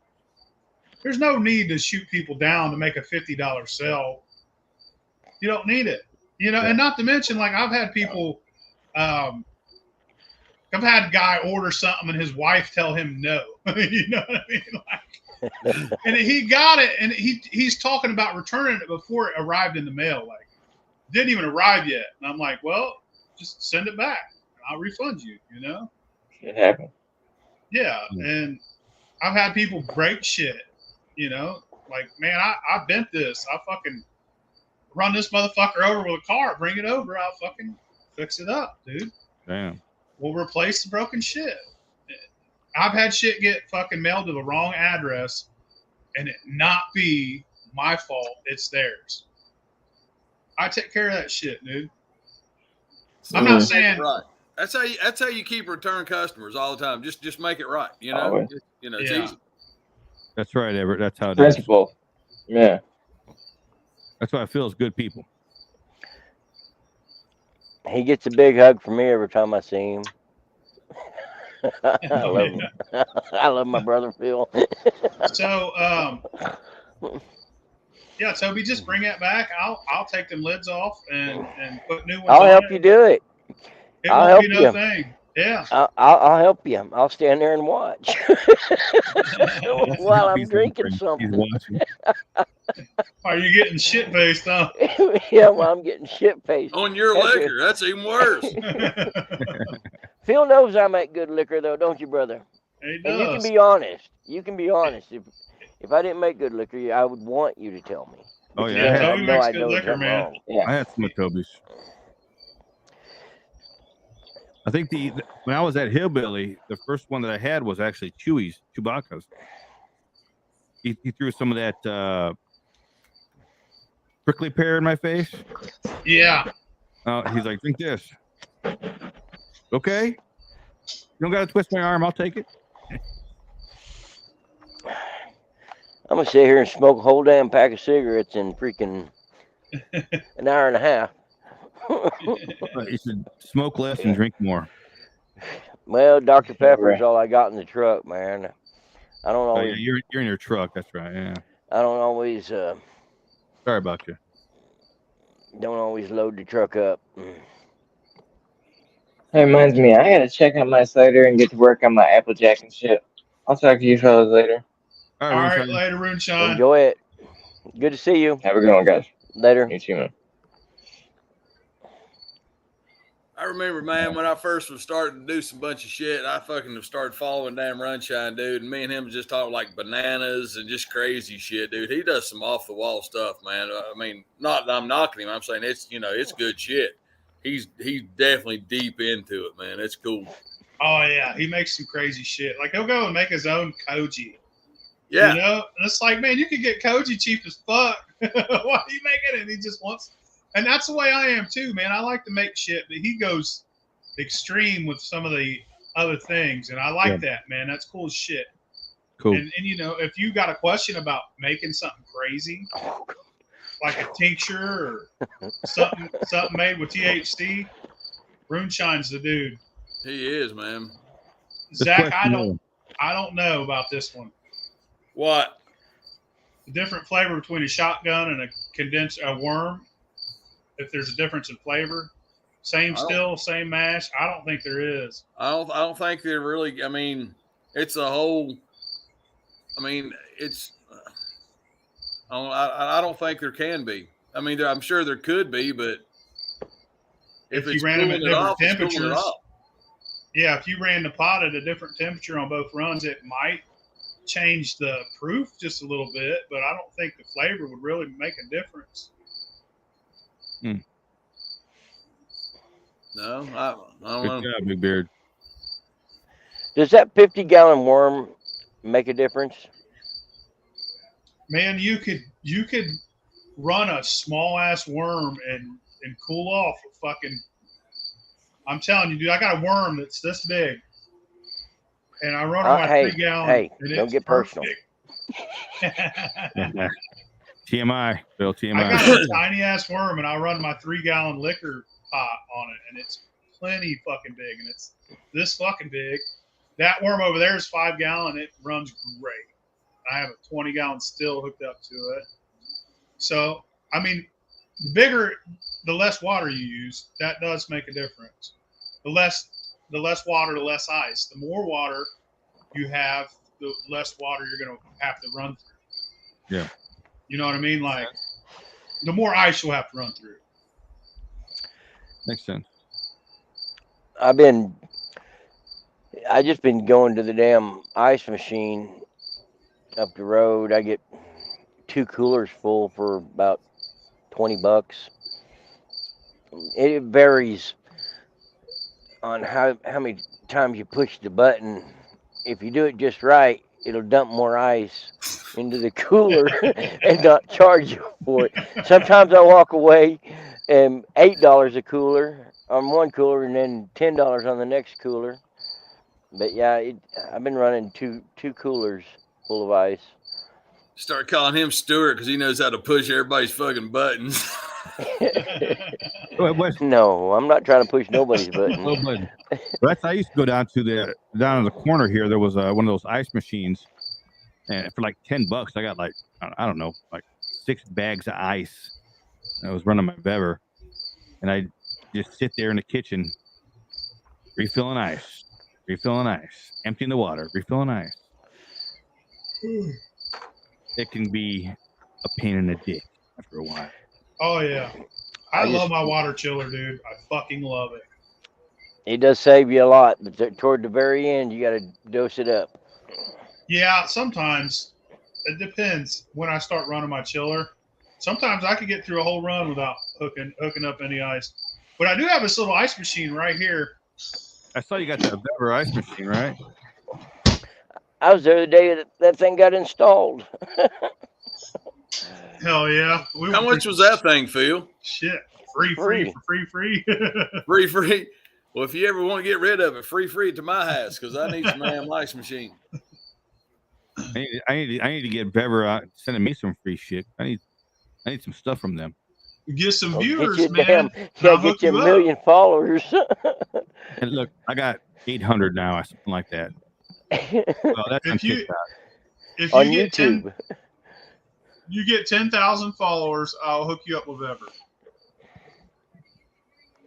There's no need to shoot people down to make a $50 sale. You don't need it. And not to mention, like, I've had people, I've had a guy order something and his wife tell him no. You know what I mean? Like, and he got it, and he's talking about returning it before it arrived in the mail. Like, didn't even arrive yet. And I'm like, well, just send it back. I'll refund you, It happened. Yeah, and I've had people break shit, like, man, I bent this. I fucking run this motherfucker over with a car, bring it over, I'll fucking fix it up, dude. Damn. We'll replace the broken shit. I've had shit get fucking mailed to the wrong address and it not be my fault, it's theirs. I take care of that shit, dude. I'm not saying right. That's how you keep return customers all the time. Just make it right, Always. It's easy. That's right, Everett. That's how it is. Principle. Yeah. That's why it feels good people. He gets a big hug from me every time I see him. I love him. I love my brother Phil. So, yeah, Toby, just bring it back. I'll take them lids off and put new ones on. I'll help you do it. I'll help you. No thing. Yeah. I'll help you. I'll stand there and watch while I'm drinking something. Are you getting shit faced, huh? Yeah, well, I'm getting shit faced. On your liquor, that's even worse. Phil knows I make good liquor, though, don't you, brother? He And does. you can be honest. You can be honest. If I didn't make good liquor, I would want you to tell me. Oh yeah, Toby makes good liquor, man. Wrong. Yeah. I had some of Toby's. I think when I was at Hillbilly, the first one that I had was actually Chewbacca's. He threw some of that prickly pear in my face. Yeah. He's like, drink this. Okay. You don't got to twist my arm. I'll take it. I'm going to sit here and smoke a whole damn pack of cigarettes in freaking an hour and a half. You should smoke less and drink more. Well, Dr. Pepper is all I got in the truck, man. I don't always. Oh, yeah, you're in your truck. That's right. Yeah. I don't always. Sorry about you. Don't always load the truck up. That reminds me, I gotta check out my cider and get to work on my Applejack and shit. I'll talk to you fellas later. All right, later, Moonshine. Enjoy it. Good to see you. Have a good one, guys. Later. You too, man. I remember, man, when I first was starting to do some bunch of shit, I fucking started following damn Runshine, dude. And me and him was just talking like bananas and just crazy shit, dude. He does some off the wall stuff, man. I mean, not that I'm knocking him. I'm saying it's good shit. He's definitely deep into it, man. It's cool. Oh yeah, he makes some crazy shit. Like he'll go and make his own koji. Yeah. And it's like, man, you could get koji cheap as fuck. Why are you making it? And he just wants. And that's the way I am too, man. I like to make shit, but he goes extreme with some of the other things, and I like that, man. That's cool as shit. Cool. And if you got a question about making something crazy, like a tincture or something made with THC, Moonshine's the dude. He is, man. Zach, I don't know about this one. What? The different flavor between a shotgun and a worm. If there's a difference in flavor, same still, same mash. I don't think there is. I don't think they're really. I mean, it's a whole. I mean, it's. I don't think there can be. I mean, I'm sure there could be, but if it's you ran them at different temperatures, yeah, if you ran the pot at a different temperature on both runs, it might change the proof just a little bit, but I don't think the flavor would really make a difference. No, I don't know. Good job, Big Beard. Does that 50-gallon worm make a difference? Man, you could run a small ass worm and cool off a fucking. I'm telling you, dude, I got a worm that's this big, and I run on my 3-gallon. Hey, and don't get personal. TMI, Bill. TMI. I got a tiny ass worm, and I run my 3-gallon liquor pot on it, and it's plenty fucking big, and it's this fucking big. That worm over there is 5-gallon. It runs great. I have a 20-gallon still hooked up to it. So, I mean, the less water you use, that does make a difference. The less water, the less ice. The more water you have, the less water you're going to have to run through. Yeah. You know what I mean? Like, the more ice you'll have to run through. Makes sense. I just been going to the damn ice machine up the road. I get 2 coolers full for about $20. It varies on how many times you push the button. If you do it just right, it'll dump more ice into the cooler and not charge you for it. Sometimes I walk away and $8 a cooler on one cooler and then $10 on the next cooler. But yeah, I've been running two coolers full of ice. Start calling him Stuart because he knows how to push everybody's fucking buttons. No, I'm not trying to push nobody's buttons. That's I used to go down in the corner here. There was one of those ice machines, and for like $10, I got like I don't know, like 6 bags of ice. I was running my Bever, and I just sit there in the kitchen, refilling ice, emptying the water, refilling ice. It can be a pain in the dick after a while. Oh yeah, I love my water chiller, dude. I fucking love it. It does save you a lot, but toward the very end, you got to dose it up. Yeah, sometimes it depends. When I start running my chiller, sometimes I could get through a whole run without hooking up any ice. But I do have this little ice machine right here. I saw you got that Bever ice machine, right? I was there the day that thing got installed. Hell yeah! How much was that thing, Phil? Shit, free. Free. Well, if you ever want to get rid of it, free to my house because I need some damn ice machine. I need to get Bever out sending me some free shit. I need some stuff from them. Get some viewers, man. Get you a million followers. And look, I got 800 now, or something like that. Well, that's on TikTok. If on you get YouTube. you get 10,000 followers, I'll hook you up with Bever.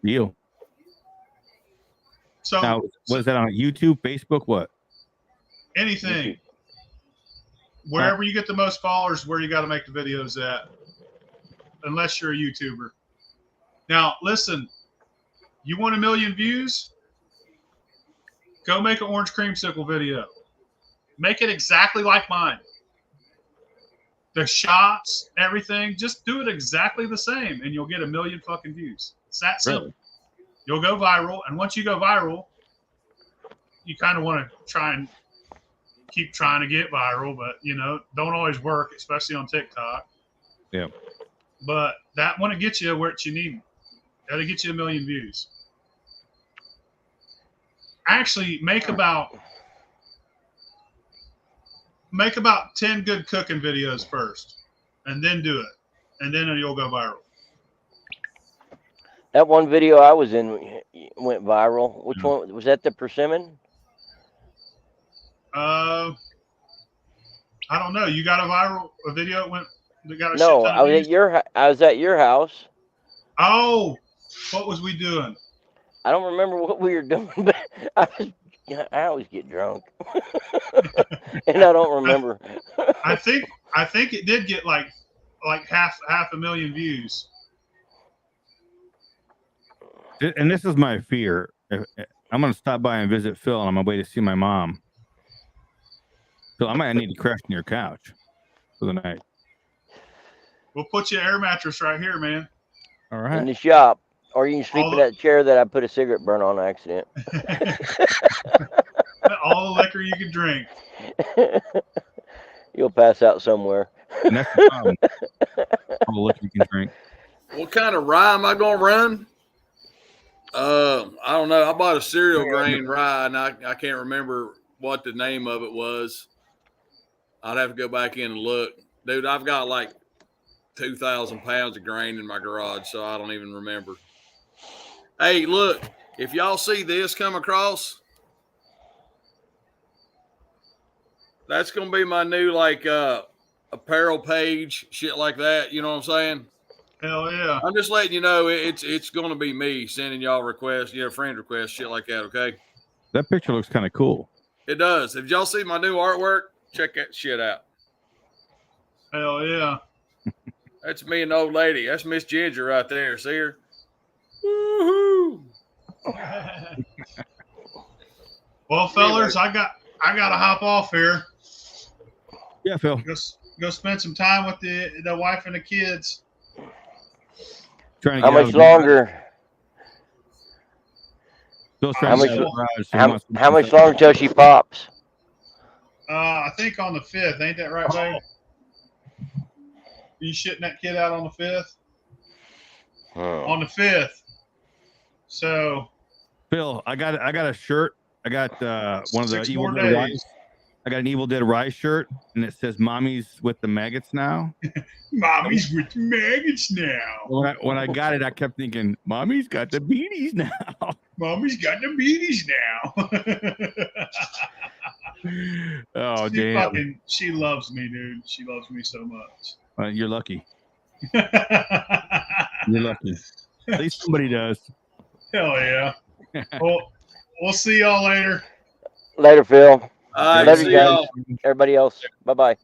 Deal. So now, what is that on YouTube, Facebook, what? Anything. Wherever you get the most followers, where you got to make the videos at. Unless you're a YouTuber. Now, listen. You want 1 million views? Go make an orange creamsicle video. Make it exactly like mine. The shots, everything, just do it exactly the same, and you'll get 1 million fucking views. It's that simple. Really? You'll go viral, and once you go viral, you kind of want to try and keep trying to get viral, but don't always work, especially on TikTok. Yeah. But that want to get you where you need. That'll get you 1 million views. Actually, make about 10 good cooking videos first, and then do it. and then you'll go viral. That one video I was in went viral. Which one was that? The persimmon? I don't know. You got a video? It went. That got a No, shit ton I of was views? at your. I was at your house. Oh, what was we doing? I don't remember what we were doing, but I always get drunk, and I don't remember. I think it did get like half a million views. And this is my fear. I'm going to stop by and visit Phil on my way to see my mom. Phil, I might need to crash in your couch for the night. We'll put you an air mattress right here, man. All In right. the shop, or you can sleep in that chair that I put a cigarette burn on accident. All the liquor you can drink. You'll pass out somewhere. And that's the problem. All the liquor you can drink. What kind of rye am I gonna run? I don't know. I bought a cereal grain rye, and I can't remember what the name of it was. I'd have to go back in and look. Dude, I've got like 2,000 pounds of grain in my garage, so I don't even remember. Hey, look, if y'all see this come across, that's going to be my new, like, apparel page, shit like that. You know what I'm saying? Hell yeah. I'm just letting you know it's going to be me sending y'all requests, friend requests, shit like that, okay? That picture looks kind of cool. It does. If y'all see my new artwork, check that shit out. Hell yeah. That's me and the old lady. That's Miss Ginger right there. See her? Woohoo! Well, fellers, I got to hop off here. Yeah, Phil. Go spend some time with the wife and the kids. Trying to How get much longer? How much longer till she pops? I think on the 5th. Ain't that right, babe? You shitting that kid out on the 5th? On the 5th. So, Phil, I got a shirt. I got one of the 6 Evil more Dead days. Rise. I got an Evil Dead Rise shirt, and it says "Mommy's with the maggots now." Mommy's with the maggots now. When I got it, I kept thinking, "Mommy's got the beanies now." Mommy's got the beanies now. Oh, damn. She loves me, dude. She loves me so much. You're lucky. You're lucky. At least somebody does. Hell yeah. Well, we'll see y'all later. Later, Phil. All right, Love see you guys. y'all. Everybody else. Bye-bye.